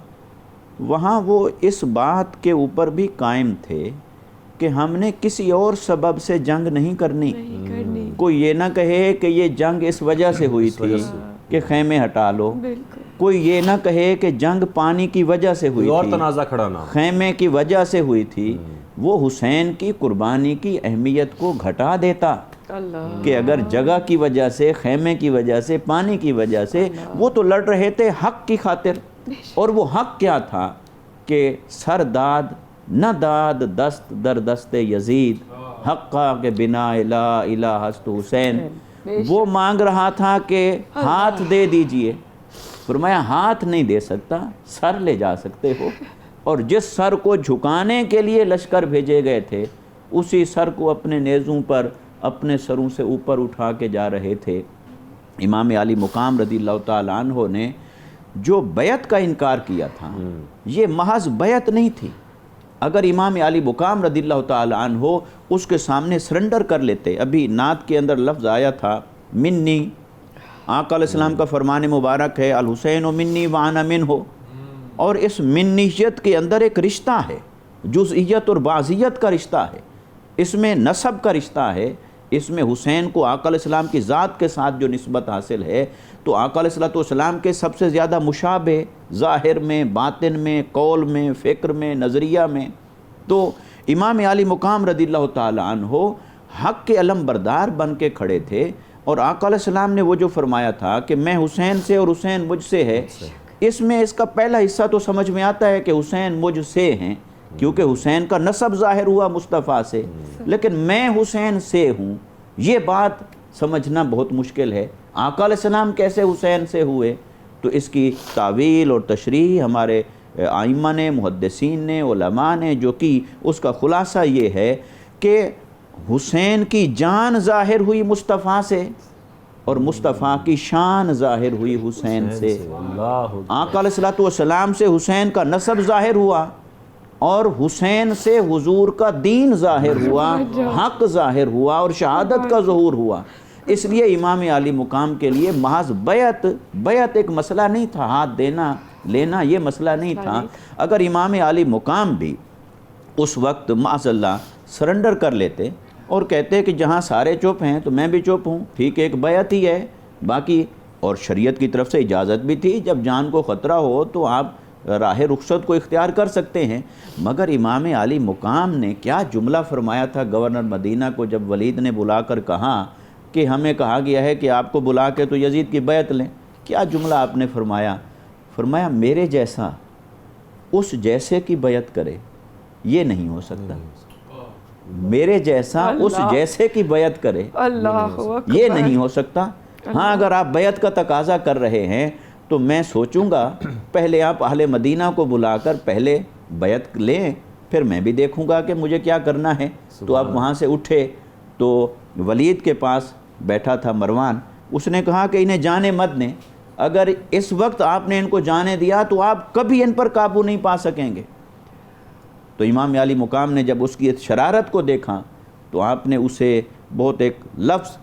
وہاں وہ اس بات کے اوپر بھی قائم تھے کہ ہم نے کسی اور سبب سے جنگ نہیں کرنی، کوئی یہ نہ کہے کہ یہ جنگ اس وجہ سے ہوئی تھی کہ خیمے ہٹا لو، کوئی یہ نہ کہے کہ جنگ پانی کی وجہ سے ہوئی اور تھی، تنازع کھڑا نہ، خیمے کی وجہ سے ہوئی تھی، وہ حسین کی قربانی کی اہمیت کو گھٹا دیتا کہ اگر جگہ کی وجہ سے، خیمے کی وجہ سے، پانی کی وجہ سے، وہ تو لڑ رہے تھے حق کی خاطر، اور وہ حق کیا تھا کہ سر داد نہ داد دست در دست یزید حقا کے بنا لا الہ ہست حسین، وہ مانگ رہا تھا کہ ہاتھ دے دیجئے، فرمایا ہاتھ نہیں دے سکتا، سر لے جا سکتے ہو، اور جس سر کو جھکانے کے لیے لشکر بھیجے گئے تھے اسی سر کو اپنے نیزوں پر اپنے سروں سے اوپر اٹھا کے جا رہے تھے۔ امام علی مقام رضی اللہ تعالیٰ عنہ نے جو بیعت کا انکار کیا تھا یہ محض بیعت نہیں تھی، اگر امام علی مقام رضی اللہ تعالیٰ عنہ اس کے سامنے سرنڈر کر لیتے، ابھی نعت کے اندر لفظ آیا تھا منی، آقا علیہ السلام کا فرمان مبارک ہے الحسین منی وانا منہ، اور اس منیت کے اندر ایک رشتہ ہے، جزئیت اور بعضیت کا رشتہ ہے، اس میں نسب کا رشتہ ہے، اس میں حسین کو آقا علیہ السلام کی ذات کے ساتھ جو نسبت حاصل ہے تو آقا علیہ السلام کے سب سے زیادہ مشابہ ظاہر میں، باطن میں، قول میں، فکر میں، نظریہ میں، تو امام علی مقام رضی اللہ تعالیٰ عنہ حق کے علم بردار بن کے کھڑے تھے، اور آقا علیہ السلام نے وہ جو فرمایا تھا کہ میں حسین سے اور حسین مجھ سے ہے، اس میں اس کا پہلا حصہ تو سمجھ میں آتا ہے کہ حسین مجھ سے ہیں کیونکہ حسین کا نسب ظاہر ہوا مصطفیٰ سے، لیکن میں حسین سے ہوں یہ بات سمجھنا بہت مشکل ہے، آقا علیہ السلام کیسے حسین سے ہوئے؟ تو اس کی تعویل اور تشریح ہمارے ائمہ نے، محدثین نے، علماء نے جو کی، اس کا خلاصہ یہ ہے کہ حسین کی جان ظاہر ہوئی مصطفیٰ سے اور مصطفیٰ کی شان ظاہر ہوئی حسین سے، آقا علیہ السلام سے حسین کا نسب ظاہر ہوا اور حسین سے حضور کا دین ظاہر ہوا، حق ظاہر ہوا اور شہادت کا ظہور ہوا۔ اس لیے امام علی مقام کے لیے محض بیعت ایک مسئلہ نہیں تھا، ہاتھ دینا لینا یہ مسئلہ نہیں تھا۔ اگر امام علی مقام بھی اس وقت معاذ اللہ سرنڈر کر لیتے اور کہتے کہ جہاں سارے چپ ہیں تو میں بھی چپ ہوں، ٹھیک ایک بیعت ہی ہے، باقی اور شریعت کی طرف سے اجازت بھی تھی جب جان کو خطرہ ہو تو آپ راہ رخصت کو اختیار کر سکتے ہیں، مگر امام علی مقام نے کیا جملہ فرمایا تھا گورنر مدینہ کو جب ولید نے بلا کر کہا کہ ہمیں کہا گیا ہے کہ آپ کو بلا کے تو یزید کی بیعت لیں، کیا جملہ آپ نے فرمایا؟ فرمایا میرے جیسا اس جیسے کی بیعت کرے یہ نہیں ہو سکتا، میرے جیسا اس جیسے کی بیعت کرے یہ نہیں ہو سکتا۔ ہاں اگر آپ بیعت کا تقاضا کر رہے ہیں تو میں سوچوں گا پہلے آپ اہل مدینہ کو بلا کر پہلے بیعت لیں، پھر میں بھی دیکھوں گا کہ مجھے کیا کرنا ہے۔ تو آپ وہاں سے اٹھے تو ولید کے پاس بیٹھا تھا مروان، اس نے کہا کہ انہیں جانے مت دیں، اگر اس وقت آپ نے ان کو جانے دیا تو آپ کبھی ان پر قابو نہیں پا سکیں گے۔ تو امام علی مقام نے جب اس کی شرارت کو دیکھا تو آپ نے اسے بہت ایک لفظ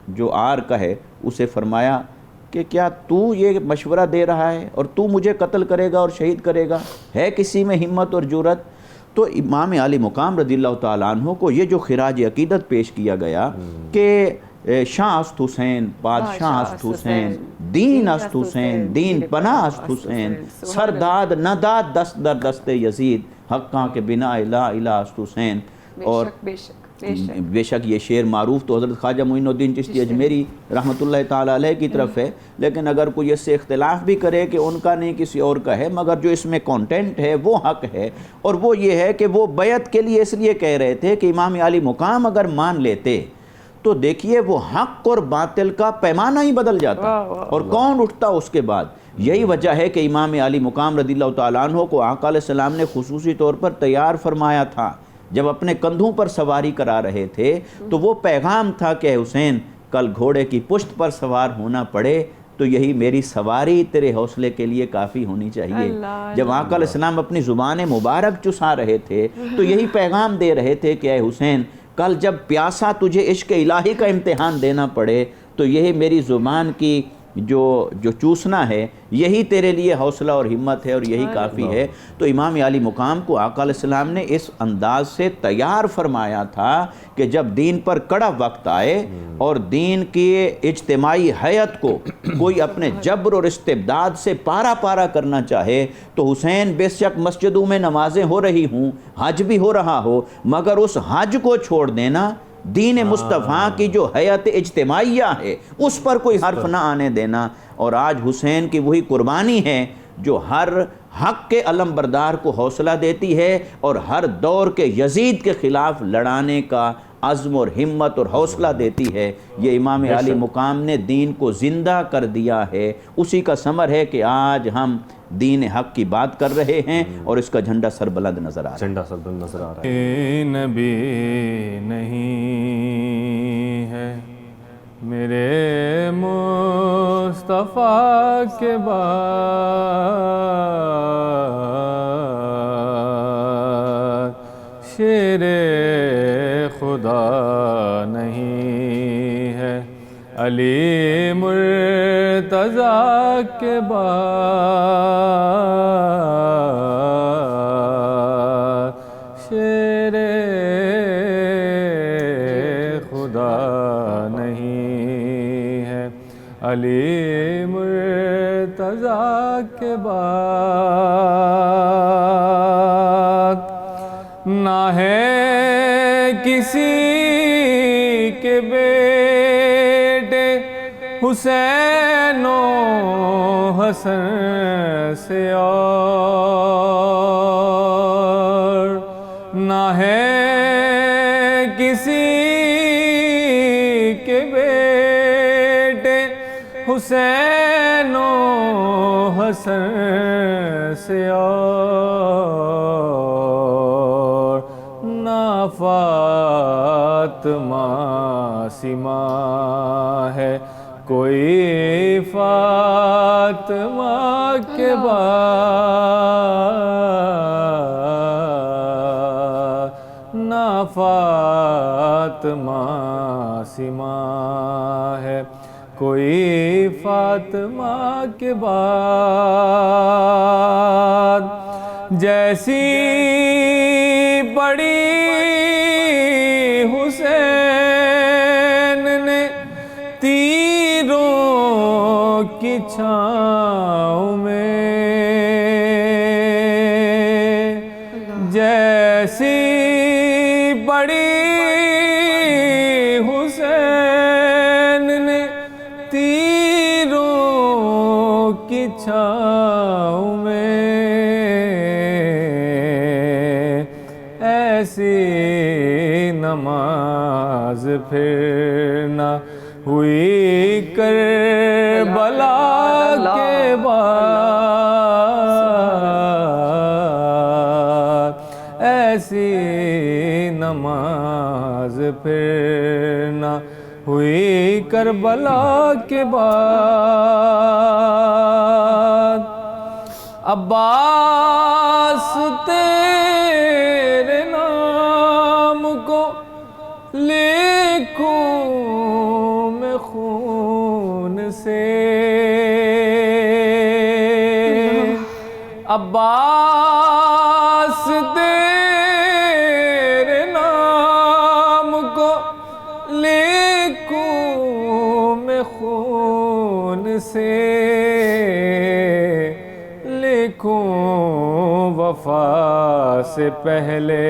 جو آر کا ہے اسے فرمایا کہ کیا تو یہ مشورہ دے رہا ہے اور تو مجھے قتل کرے گا اور شہید کرے گا؟ ہے کسی میں ہمت اور جرأت؟ تو امام علی مقام رضی اللہ تعالیٰ عنہ کو یہ جو خراج عقیدت پیش کیا گیا کہ شاہ است حسین، بادشاہ است حسین، دین است حسین، دین پناہ است حسین، سرداد نداد دست در دست یزید حقاں کے بنا لا الہ است حسین. اور بے شک یہ شعر معروف تو حضرت خواجہ معین الدین چشتی اجمیری رحمۃ اللہ تعالیٰ علیہ کی طرف ہے، لیکن اگر کوئی اس سے اختلاف بھی کرے کہ ان کا نہیں کسی اور کا ہے، مگر جو اس میں کانٹینٹ ہے وہ حق ہے. اور وہ یہ ہے کہ وہ بیعت کے لیے اس لیے کہہ رہے تھے کہ امام علی مقام اگر مان لیتے تو دیکھیے وہ حق اور باطل کا پیمانہ ہی بدل جاتا اور کون اٹھتا اس کے بعد. یہی وجہ ہے کہ امام علی مقام رضی اللہ تعالیٰ عنہ کو آقا علیہ السلام نے خصوصی طور پر تیار فرمایا تھا. جب اپنے کندھوں پر سواری کرا رہے تھے تو وہ پیغام تھا کہ حسین کل گھوڑے کی پشت پر سوار ہونا پڑے تو یہی میری سواری تیرے حوصلے کے لیے کافی ہونی چاہیے. جب آقا علیہ السلام اپنی زبان مبارک چسا رہے تھے تو یہی پیغام دے رہے تھے کہ اے حسین کل جب پیاسا تجھے عشق الہی کا امتحان دینا پڑے تو یہی میری زبان کی جو چوسنا ہے یہی تیرے لیے حوصلہ اور ہمت ہے اور یہی کافی ہے. تو امام علی مقام کو آقا علیہ السلام نے اس انداز سے تیار فرمایا تھا کہ جب دین پر کڑا وقت آئے اور دین کی اجتماعی حیت کو کوئی اپنے جبر اور استبداد سے پارا پارا کرنا چاہے تو حسین بے شک مسجدوں میں نمازیں ہو رہی ہوں، حج بھی ہو رہا ہو، مگر اس حج کو چھوڑ دینا، دین مصطفیٰ کی جو حیات اجتماعیہ ہے اس پر کوئی حرف نہ آنے دینا. اور آج حسین کی وہی قربانی ہے جو ہر حق کے علم بردار کو حوصلہ دیتی ہے اور ہر دور کے یزید کے خلاف لڑانے کا عزم اور ہمت اور حوصلہ دیتی ہے. یہ امام علی مقام نے دین کو زندہ کر دیا ہے. اسی کا ثمر ہے کہ آج ہم دین حق کی بات کر رہے ہیں اور اس کا جھنڈا سربلند نظر آ رہا ہے. جھنڈا سربلند نظر آ رہا ہے. نبی نہیں ہے میرے مصطفیٰ کے بعد، شیر خدا نہیں ہے علی مرتضیٰ کے بعد، شیر خدا نہیں ہے علی مرتضیٰ کے بعد. نہ ہے کسی کے بیٹے حسین و حسن سے اور، نہ ہے کسی کے بیٹے حسین و حسن سے اور، نہ فاطمہ سما ہے کوئی فاطمہ کے بعد، نہ فاطمہ سما ہے کوئی فاطمہ کے بعد. جیسی بڑی حسین نے تیروں کی چھاؤں میں، جیسی بڑی حسین نے تیروں کی چھاؤں میں، ایسی نماز پھر نہ ہوئی کربلا کے بعد، ایسی نماز پھر نہ ہوئی کربلا کے بعد. عباس تیرے نام کو لکھوں میں خون سے، عباس تیرے نام کو لکھوں میں خون سے، لکھوں وفا سے پہلے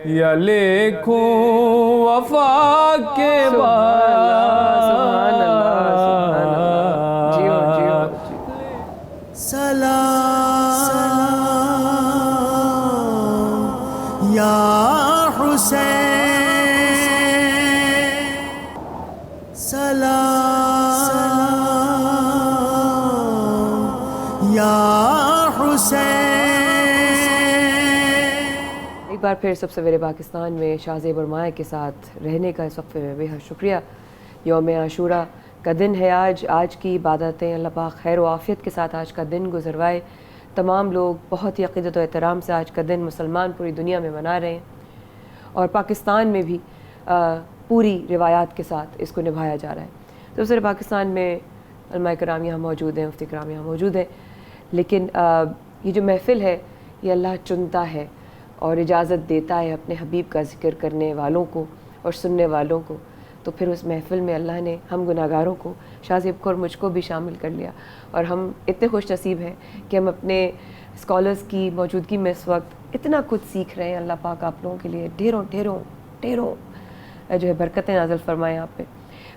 یا لکھوں وفا کے بعد. سبحان اللہ سبحان اللہ. جیو جیو. سلام یا حسین، سلام یا حسین. ایک بار پھر سب سویرے پاکستان میں شاہ زیب اور مائع کے ساتھ رہنے کا اس وقفے میں بے حد شکریہ. یوم عاشورہ کا دن ہے آج کی عبادتیں اللہ پاک خیر و عافیت کے ساتھ آج کا دن گزروائے. تمام لوگ بہت ہی عقیدت و احترام سے آج کا دن مسلمان پوری دنیا میں منا رہے ہیں، اور پاکستان میں بھی پوری روایات کے ساتھ اس کو نبھایا جا رہا ہے. سب سے پاکستان میں علماء کرام یہاں موجود ہیں، مفتی کرام یہاں موجود ہیں، لیکن یہ جو محفل ہے یہ اللہ چنتا ہے اور اجازت دیتا ہے اپنے حبیب کا ذکر کرنے والوں کو اور سننے والوں کو. تو پھر اس محفل میں اللہ نے ہم گناہگاروں کو، شاہ زیب کو اور مجھ کو بھی شامل کر لیا، اور ہم اتنے خوش نصیب ہیں کہ ہم اپنے اسکالرس کی موجودگی میں اس وقت اتنا کچھ سیکھ رہے ہیں. اللہ پاک آپ لوگوں کے لیے ڈھیروں ڈھیروں ڈھیروں جو ہے برکتیں نازل فرمائیں آپ پہ.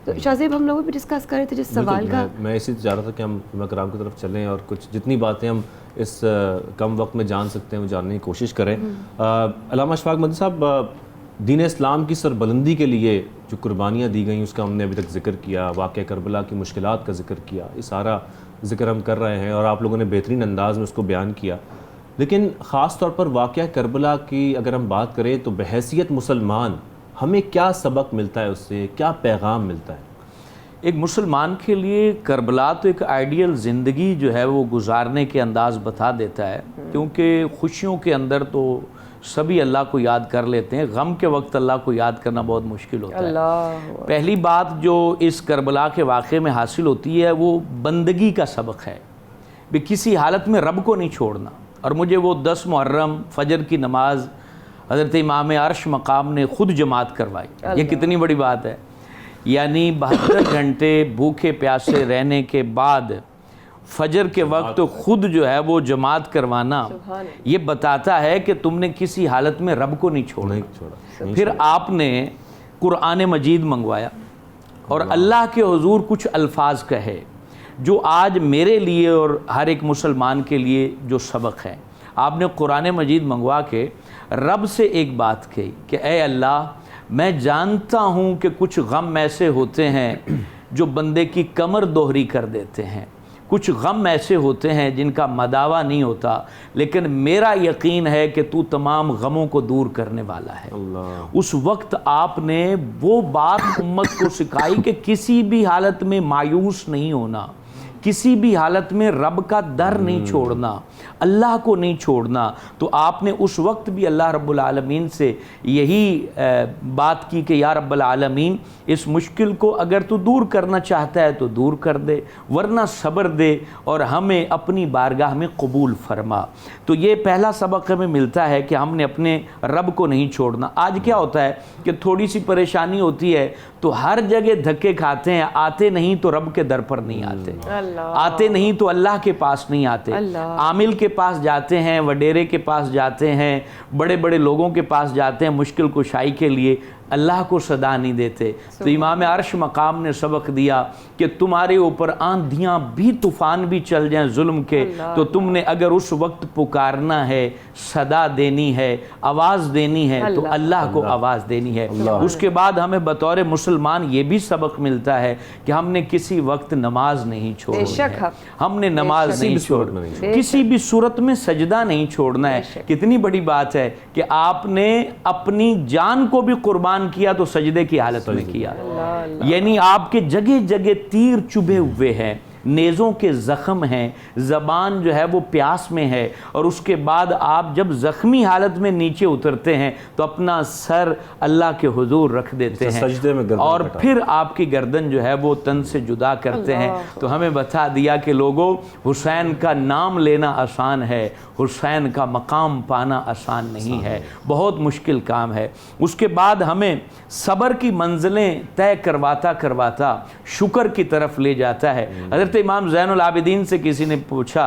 تو شاہ زیب ہم لوگ بھی ڈسکس کر رہے تھے جس سوال کا. میں اسی چاہ رہا تھا کہ ہم علماء کرام کی طرف چلیں اور کچھ جتنی باتیں ہم اس کم وقت میں جان سکتے ہیں وہ جاننے کی کوشش کریں. علامہ اشفاق مدنی صاحب، دین اسلام کی سربلندی کے لیے جو قربانیاں دی گئیں اس کا ہم نے ابھی تک ذکر کیا، واقعہ کربلا کی مشکلات کا ذکر کیا، یہ سارا ذکر ہم کر رہے ہیں اور آپ لوگوں نے بہترین انداز میں اس کو بیان کیا. لیکن خاص طور پر واقعہ کربلا کی اگر ہم بات کریں تو بحیثیت مسلمان ہمیں کیا سبق ملتا ہے، اس سے کیا پیغام ملتا ہے؟ ایک مسلمان کے لیے کربلا تو ایک آئیڈیل زندگی جو ہے وہ گزارنے کے انداز بتا دیتا ہے، کیونکہ خوشیوں کے اندر تو سبھی اللہ کو یاد کر لیتے ہیں، غم کے وقت اللہ کو یاد کرنا بہت مشکل ہوتا ہے. پہلی بات جو اس کربلا کے واقعے میں حاصل ہوتی ہے وہ بندگی کا سبق ہے. بھی کسی حالت میں رب کو نہیں چھوڑنا. اور مجھے وہ 10 محرم فجر کی نماز حضرت امام عرش مقام نے خود جماعت کروائی. یہ کتنی بڑی بات ہے. یعنی 72 گھنٹے بھوکے پیاسے رہنے کے بعد فجر کے وقت خود جو ہے وہ جماعت کروانا یہ بتاتا ہے کہ تم نے کسی حالت میں رب کو نہیں چھوڑا. پھر آپ نے قرآن مجید منگوایا اور اللہ کے حضور کچھ الفاظ کہے جو آج میرے لیے اور ہر ایک مسلمان کے لیے جو سبق ہے. آپ نے قرآن مجید منگوا کے رب سے ایک بات کہی کہ اے اللہ، میں جانتا ہوں کہ کچھ غم ایسے ہوتے ہیں جو بندے کی کمر دوہری کر دیتے ہیں، کچھ غم ایسے ہوتے ہیں جن کا مداوع نہیں ہوتا، لیکن میرا یقین ہے کہ تو تمام غموں کو دور کرنے والا ہے. اس وقت آپ نے وہ بات امت کو سکھائی کہ کسی بھی حالت میں مایوس نہیں ہونا، کسی بھی حالت میں رب کا در نہیں چھوڑنا، اللہ کو نہیں چھوڑنا. تو آپ نے اس وقت بھی اللہ رب العالمین سے یہی بات کی کہ یا رب العالمین، اس مشکل کو اگر تو دور کرنا چاہتا ہے تو دور کر دے، ورنہ صبر دے اور ہمیں اپنی بارگاہ میں قبول فرما. تو یہ پہلا سبق ہمیں ملتا ہے کہ ہم نے اپنے رب کو نہیں چھوڑنا. آج کیا ہوتا ہے کہ تھوڑی سی پریشانی ہوتی ہے تو ہر جگہ دھکے کھاتے ہیں، آتے نہیں تو رب کے در پر نہیں آتے، آتے نہیں تو اللہ کے پاس نہیں آتے، عامل کے پاس جاتے ہیں، وڈیرے کے پاس جاتے ہیں، بڑے بڑے لوگوں کے پاس جاتے ہیں مشکل کشائی کے لیے، اللہ کو صدا نہیں دیتے. تو امام عرش مقام نے سبق دیا کہ تمہارے اوپر آندھیاں بھی طوفان بھی چل جائیں ظلم کے، تو تم نے اگر اس وقت پکارنا ہے، صدا دینی ہے، آواز دینی ہے تو اللہ کو آواز دینی ہے. اس کے بعد ہمیں بطور مسلمان یہ بھی سبق ملتا ہے کہ ہم نے کسی وقت نماز نہیں چھوڑنی ہے، ہم نے نماز نہیں چھوڑنا، کسی بھی صورت میں سجدہ نہیں چھوڑنا ہے. کتنی بڑی بات ہے کہ آپ نے اپنی جان کو بھی قربان کیا تو سجدے کی حالت میں کیا. یعنی آپ کے جگہ جگہ تیر چبھے ہوئے ہیں، نیزوں کے زخم ہیں، زبان جو ہے وہ پیاس میں ہے، اور اس کے بعد آپ جب زخمی حالت میں نیچے اترتے ہیں تو اپنا سر اللہ کے حضور رکھ دیتے ہیں اور پھر آپ کی گردن جو ہے وہ تن سے جدا کرتے ہیں. تو ہمیں بتا دیا کہ لوگوں، حسین کا نام لینا آسان ہے، حسین کا مقام پانا آسان نہیں ہے، بہت مشکل کام ہے. اس کے بعد ہمیں صبر کی منزلیں طے کرواتا شکر کی طرف لے جاتا ہے. حضرت امام زین العابدین سے کسی نے پوچھا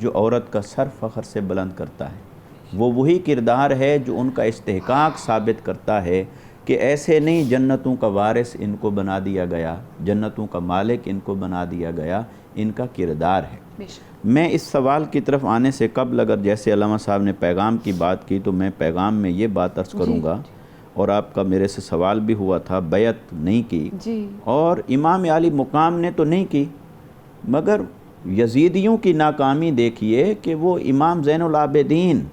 جو عورت کا سر فخر سے بلند کرتا ہے، وہ وہی کردار ہے جو ان کا استحقاق ثابت کرتا ہے کہ ایسے نہیں جنتوں کا وارث ان کو بنا دیا گیا، جنتوں کا مالک ان کو بنا دیا گیا، ان کا کردار ہے۔ میں اس سوال کی طرف آنے سے قبل اگر جیسے علامہ صاحب نے پیغام کی بات کی تو میں پیغام میں یہ بات عرض کروں گا، اور آپ کا میرے سے سوال بھی ہوا تھا، بیعت نہیں کی اور امام عالی مقام نے تو نہیں کی، مگر یزیدیوں کی ناکامی دیکھیے کہ وہ امام زین العابدین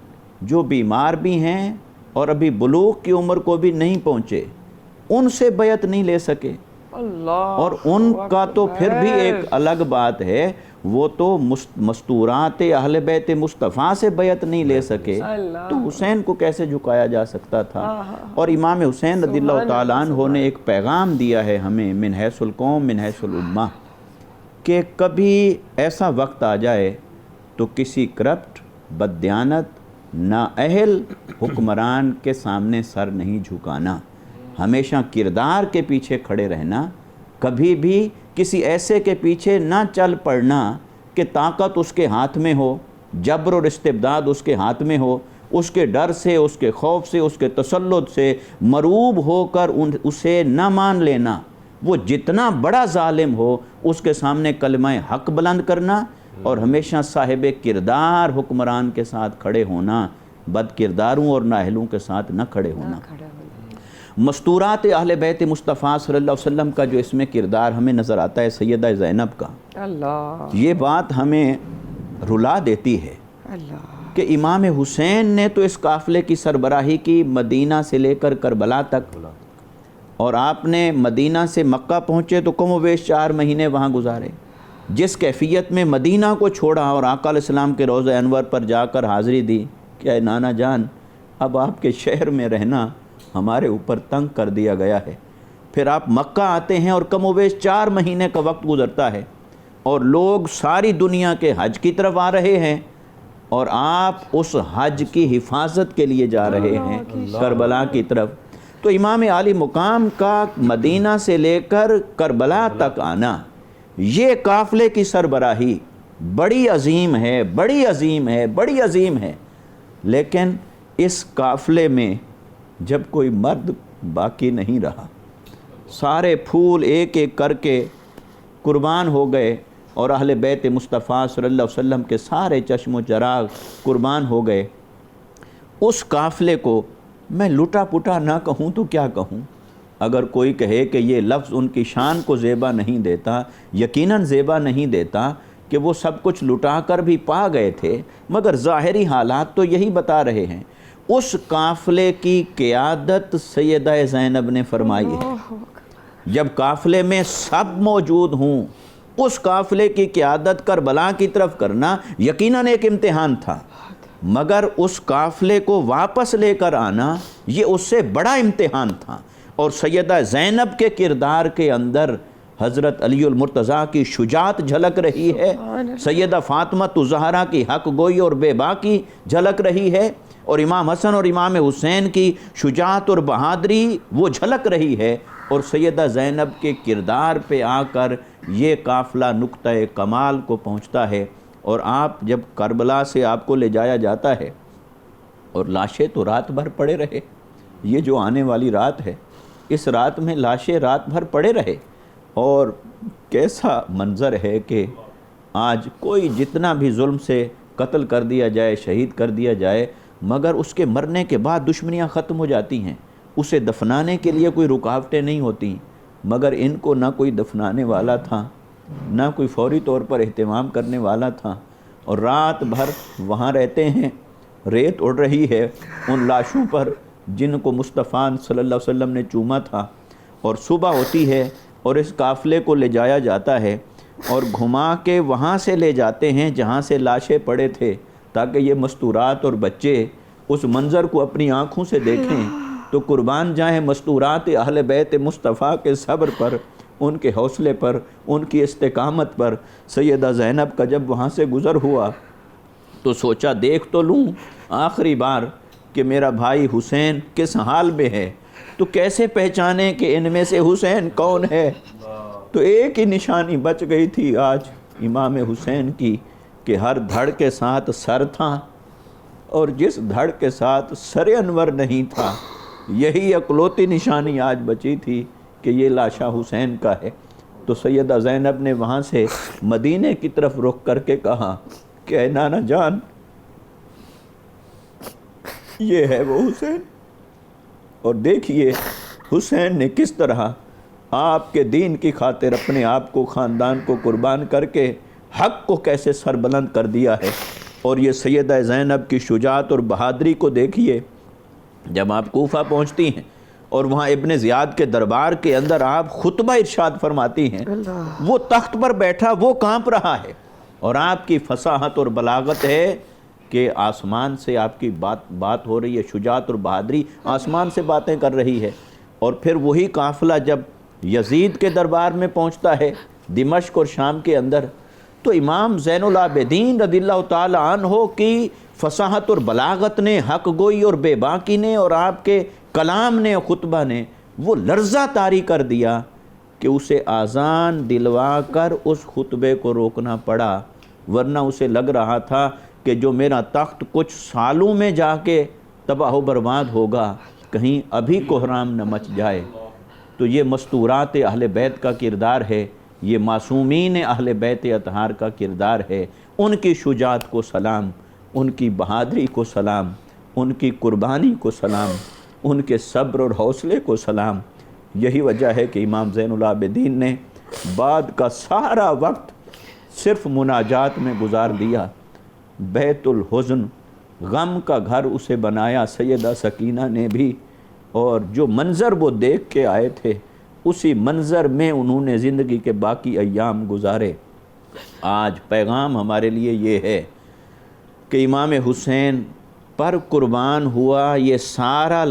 جو بیمار بھی ہیں اور ابھی بلوغ کی عمر کو بھی نہیں پہنچے، ان سے بیعت نہیں لے سکے۔ اور ان کا تو پھر بھی ایک الگ بات ہے، وہ تو مستورات اہل بیت مصطفیٰ سے بیعت نہیں لے سکے، تو حسین کو کیسے جھکایا جا سکتا تھا؟ اور امام حسین رضی اللہ تعالیٰ عنہ نے ایک پیغام دیا ہے ہمیں من حیث القوم من حیث الامہ، کہ کبھی ایسا وقت آ جائے تو کسی کرپٹ، بددیانت، نااہل حکمران کے سامنے سر نہیں جھکانا، ہمیشہ کردار کے پیچھے کھڑے رہنا، کبھی بھی کسی ایسے کے پیچھے نہ چل پڑنا کہ طاقت اس کے ہاتھ میں ہو، جبر اور استبداد اس کے ہاتھ میں ہو، اس کے ڈر سے، اس کے خوف سے، اس کے تسلط سے مروب ہو کر اسے نہ مان لینا، وہ جتنا بڑا ظالم ہو اس کے سامنے کلمہ حق بلند کرنا، اور ہمیشہ صاحب کردار حکمران کے ساتھ کھڑے ہونا، بد کرداروں اور نااہلوں کے ساتھ نہ کھڑے ہونا۔ مستورات اہل بیت مصطفیٰ صلی اللہ علیہ وسلم کا جو اس میں کردار ہمیں نظر آتا ہے سیدہ زینب کا، یہ بات ہمیں رلا دیتی ہے کہ امام حسین نے تو اس قافلے کی سربراہی کی مدینہ سے لے کر کربلا تک، اور آپ نے مدینہ سے مکہ پہنچے تو کم و بیش 4 مہینے وہاں گزارے، جس کیفیت میں مدینہ کو چھوڑا اور آقا علیہ السلام کے روضہ انور پر جا کر حاضری دی کہ اے نانا جان، اب آپ کے شہر میں رہنا ہمارے اوپر تنگ کر دیا گیا ہے۔ پھر آپ مکہ آتے ہیں اور کم و بیش 4 مہینے کا وقت گزرتا ہے، اور لوگ ساری دنیا کے حج کی طرف آ رہے ہیں، اور آپ اس حج کی حفاظت کے لیے جا رہے ہیں کربلا کی طرف۔ تو امام عالی مقام کا مدینہ سے لے کر کربلا تک آنا، یہ قافلے کی سربراہی بڑی عظیم ہے، بڑی عظیم ہے، بڑی عظیم ہے، لیکن اس قافلے میں جب کوئی مرد باقی نہیں رہا، سارے پھول ایک ایک کر کے قربان ہو گئے، اور اہل بیت مصطفیٰ صلی اللہ علیہ وسلم کے سارے چشم و چراغ قربان ہو گئے، اس قافلے کو میں لٹا پٹا نہ کہوں تو کیا کہوں؟ اگر کوئی کہے کہ یہ لفظ ان کی شان کو زیبا نہیں دیتا، یقیناً زیبا نہیں دیتا کہ وہ سب کچھ لٹا کر بھی پا گئے تھے، مگر ظاہری حالات تو یہی بتا رہے ہیں۔ اس قافلے کی قیادت سیدہ زینب نے فرمائی ہے۔ جب قافلے میں سب موجود ہوں، اس قافلے کی قیادت کربلا کی طرف کرنا یقیناً ایک امتحان تھا، مگر اس قافلے کو واپس لے کر آنا یہ اس سے بڑا امتحان تھا۔ اور سیدہ زینب کے کردار کے اندر حضرت علی المرتضیٰ کی شجاعت جھلک رہی ہے، سیدہ فاطمہ الزہرا کی حق گوئی اور بے باکی جھلک رہی ہے، اور امام حسن اور امام حسین کی شجاعت اور بہادری وہ جھلک رہی ہے، اور سیدہ زینب کے کردار پہ آ کر یہ قافلہ نقطہ کمال کو پہنچتا ہے۔ اور آپ جب کربلا سے آپ کو لے جایا جاتا ہے، اور لاشیں تو رات بھر پڑے رہے، یہ جو آنے والی رات ہے اس رات میں لاشیں رات بھر پڑے رہے، اور کیسا منظر ہے کہ آج کوئی جتنا بھی ظلم سے قتل کر دیا جائے، شہید کر دیا جائے، مگر اس کے مرنے کے بعد دشمنیاں ختم ہو جاتی ہیں، اسے دفنانے کے لیے کوئی رکاوٹیں نہیں ہوتی، مگر ان کو نہ کوئی دفنانے والا تھا، نہ کوئی فوری طور پر اہتمام کرنے والا تھا، اور رات بھر وہاں رہتے ہیں، ریت اڑ رہی ہے ان لاشوں پر جن کو مصطفیٰ صلی اللہ علیہ وسلم نے چوما تھا، اور صبح ہوتی ہے اور اس قافلے کو لے جایا جاتا ہے، اور گھما کے وہاں سے لے جاتے ہیں جہاں سے لاشیں پڑے تھے، تاکہ یہ مستورات اور بچے اس منظر کو اپنی آنکھوں سے دیکھیں تو قربان جائیں مستورات اہل بیت مصطفیٰ کے صبر پر، ان کے حوصلے پر، ان کی استقامت پر۔ سیدہ زینب کا جب وہاں سے گزر ہوا تو سوچا دیکھ تو لوں آخری بار کہ میرا بھائی حسین کس حال میں ہے، تو کیسے پہچانے کہ ان میں سے حسین کون ہے؟ تو ایک ہی نشانی بچ گئی تھی آج امام حسین کی کہ ہر دھڑ کے ساتھ سر تھا اور جس دھڑ کے ساتھ سر انور نہیں تھا، یہی اکلوتی نشانی آج بچی تھی کہ یہ لاشا حسین کا ہے۔ تو سیدہ زینب نے وہاں سے مدینے کی طرف رخ کر کے کہا کہ اے نانا جان، یہ ہے وہ حسین۔ اور دیکھیے حسین نے کس طرح آپ کے دین کی خاطر اپنے آپ کو، خاندان کو قربان کر کے حق کو کیسے سربلند کر دیا ہے۔ اور یہ سیدہ زینب کی شجاعت اور بہادری کو دیکھیے، جب آپ کوفہ پہنچتی ہیں اور وہاں ابن زیاد کے دربار کے اندر آپ خطبہ ارشاد فرماتی ہیں، وہ تخت پر بیٹھا وہ کانپ رہا ہے، اور آپ کی فصاحت اور بلاغت ہے کہ آسمان سے آپ کی بات ہو رہی ہے، شجاعت اور بہادری آسمان سے باتیں کر رہی ہے۔ اور پھر وہی قافلہ جب یزید کے دربار میں پہنچتا ہے دمشق اور شام کے اندر، تو امام زین العابدین رضی اللہ تعالی عنہ کی فصاحت اور بلاغت نے، حق گوئی اور بے باکی نے، اور آپ کے کلام نے، خطبہ نے وہ لرزہ طاری کر دیا کہ اسے آذان دلوا کر اس خطبے کو روکنا پڑا، ورنہ اسے لگ رہا تھا کہ جو میرا تخت کچھ سالوں میں جا کے تباہ و برباد ہوگا، کہیں ابھی کوہرام نہ مچ جائے۔ تو یہ مستورات اہل بیت کا کردار ہے، یہ معصومین اہل بیت اطہار کا کردار ہے۔ ان کی شجاعت کو سلام، ان کی بہادری کو سلام، ان کی قربانی کو سلام، ان کے صبر اور حوصلے کو سلام۔ یہی وجہ ہے کہ امام زین العابدین نے بعد کا سارا وقت صرف مناجات میں گزار دیا۔ بیت الحزن، غم کا گھر اسے بنایا سیدہ سکینہ نے بھی، اور جو منظر وہ دیکھ کے آئے تھے اسی منظر میں انہوں نے زندگی کے باقی ایام گزارے۔ آج پیغام ہمارے لیے یہ ہے کہ امام حسین پر قربان ہوا یہ سارا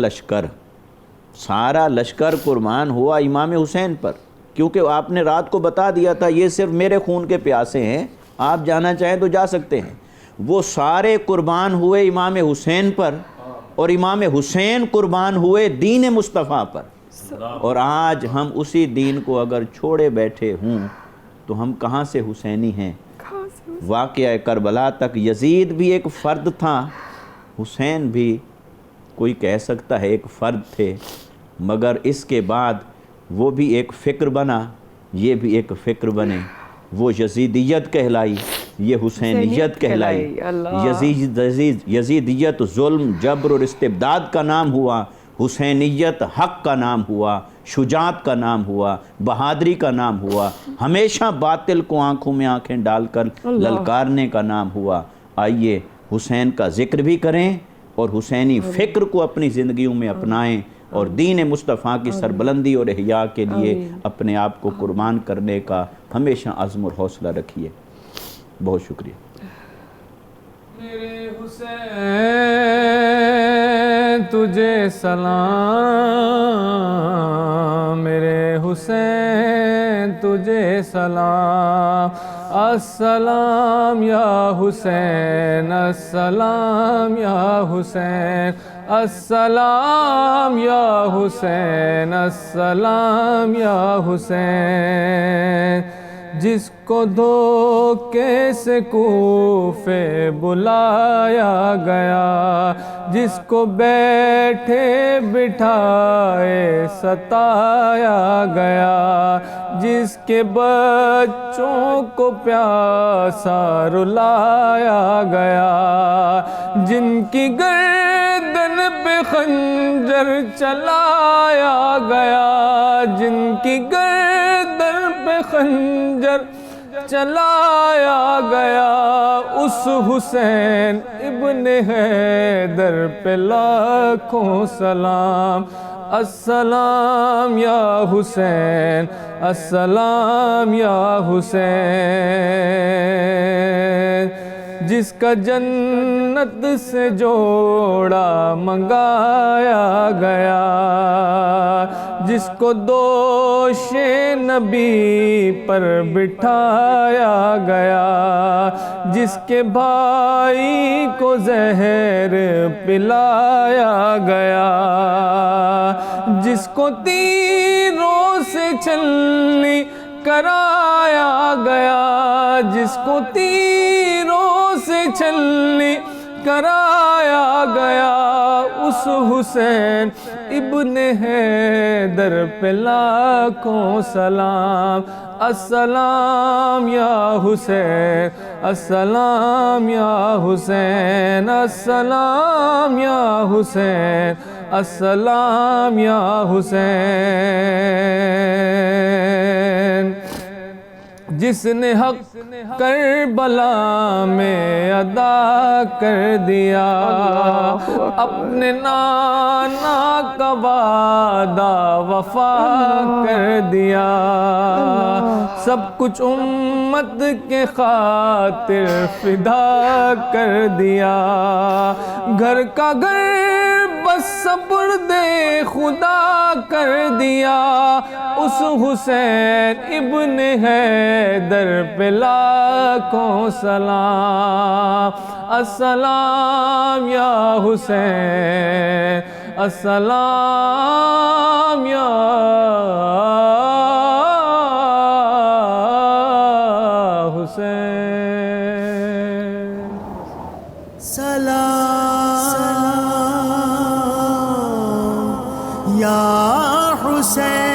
لشکر قربان ہوا امام حسین پر، کیونکہ آپ نے رات کو بتا دیا تھا یہ صرف میرے خون کے پیاسے ہیں، آپ جانا چاہیں تو جا سکتے ہیں۔ وہ سارے قربان ہوئے امام حسین پر، اور امام حسین قربان ہوئے دین مصطفیٰ پر۔ اور آج ہم اسی دین کو اگر چھوڑے بیٹھے ہوں تو ہم کہاں سے حسینی ہیں؟ واقعہ کربلا تک یزید بھی ایک فرد تھا، حسین بھی کوئی کہہ سکتا ہے ایک فرد تھے، مگر اس کے بعد وہ بھی ایک فکر بنا، یہ بھی ایک فکر بنے۔ وہ یزیدیت کہلائی، یہ حسینیت کہلائی۔ یزیدیت ظلم، جبر اور استبداد کا نام ہوا، حسینیت حق کا نام ہوا، شجاعت کا نام ہوا، بہادری کا نام ہوا، ہمیشہ باطل کو آنکھوں میں آنکھیں ڈال کر للکارنے کا نام ہوا۔ آئیے حسین کا ذکر بھی کریں اور حسینی فکر کو اپنی زندگیوں میں اپنائیں، اور دین مصطفیٰ کی سربلندی اور احیاء کے لیے اپنے آپ کو قربان کرنے کا ہمیشہ عزم اور حوصلہ رکھیے۔ بہت شکریہ۔ میرے حسین تجھے سلام، میرے حسین تجھے سلام، السلام یا حسین، السلام یا حسین، السلام یا حسین، السلام یا حسین۔ جس کو دھوکے سے کوفے بلایا گیا، جس کو بیٹھے بٹھائے ستایا گیا، جس کے بچوں کو پیاسا رلایا گیا، جن کی گردن پہ خنجر چلایا گیا، جن کی گردن پہ خنجر چلایا گیا، اس حسین ابن حیدر پہ لاکھوں سلام۔ السلام یا حسین، السلام یا حسین۔ جس کا جنت سے جوڑا منگایا گیا، جس کو دوش نبی پر بٹھایا گیا، جس کے بھائی کو زہر پلایا گیا، جس کو تیروں سے چھلنی کرایا گیا، جس کو تیروں چھلنی کرایا گیا اس حسین ابن حیدر پہ لاکھوں سلام السلام یا حسین السلام یا حسین السلام یا حسین السلام یا حسین جس نے حق کربلا میں ادا کر دیا اپنے نانا کا وعدہ وفا کر دیا سب کچھ امت کے خاطر فدا کر دیا گھر کا گھر بس سپرد خدا کر دیا اس حسین ابن حیدر پہ لاکھوں سلام السلام یا حسین السلام یا حسین سلام یا حسین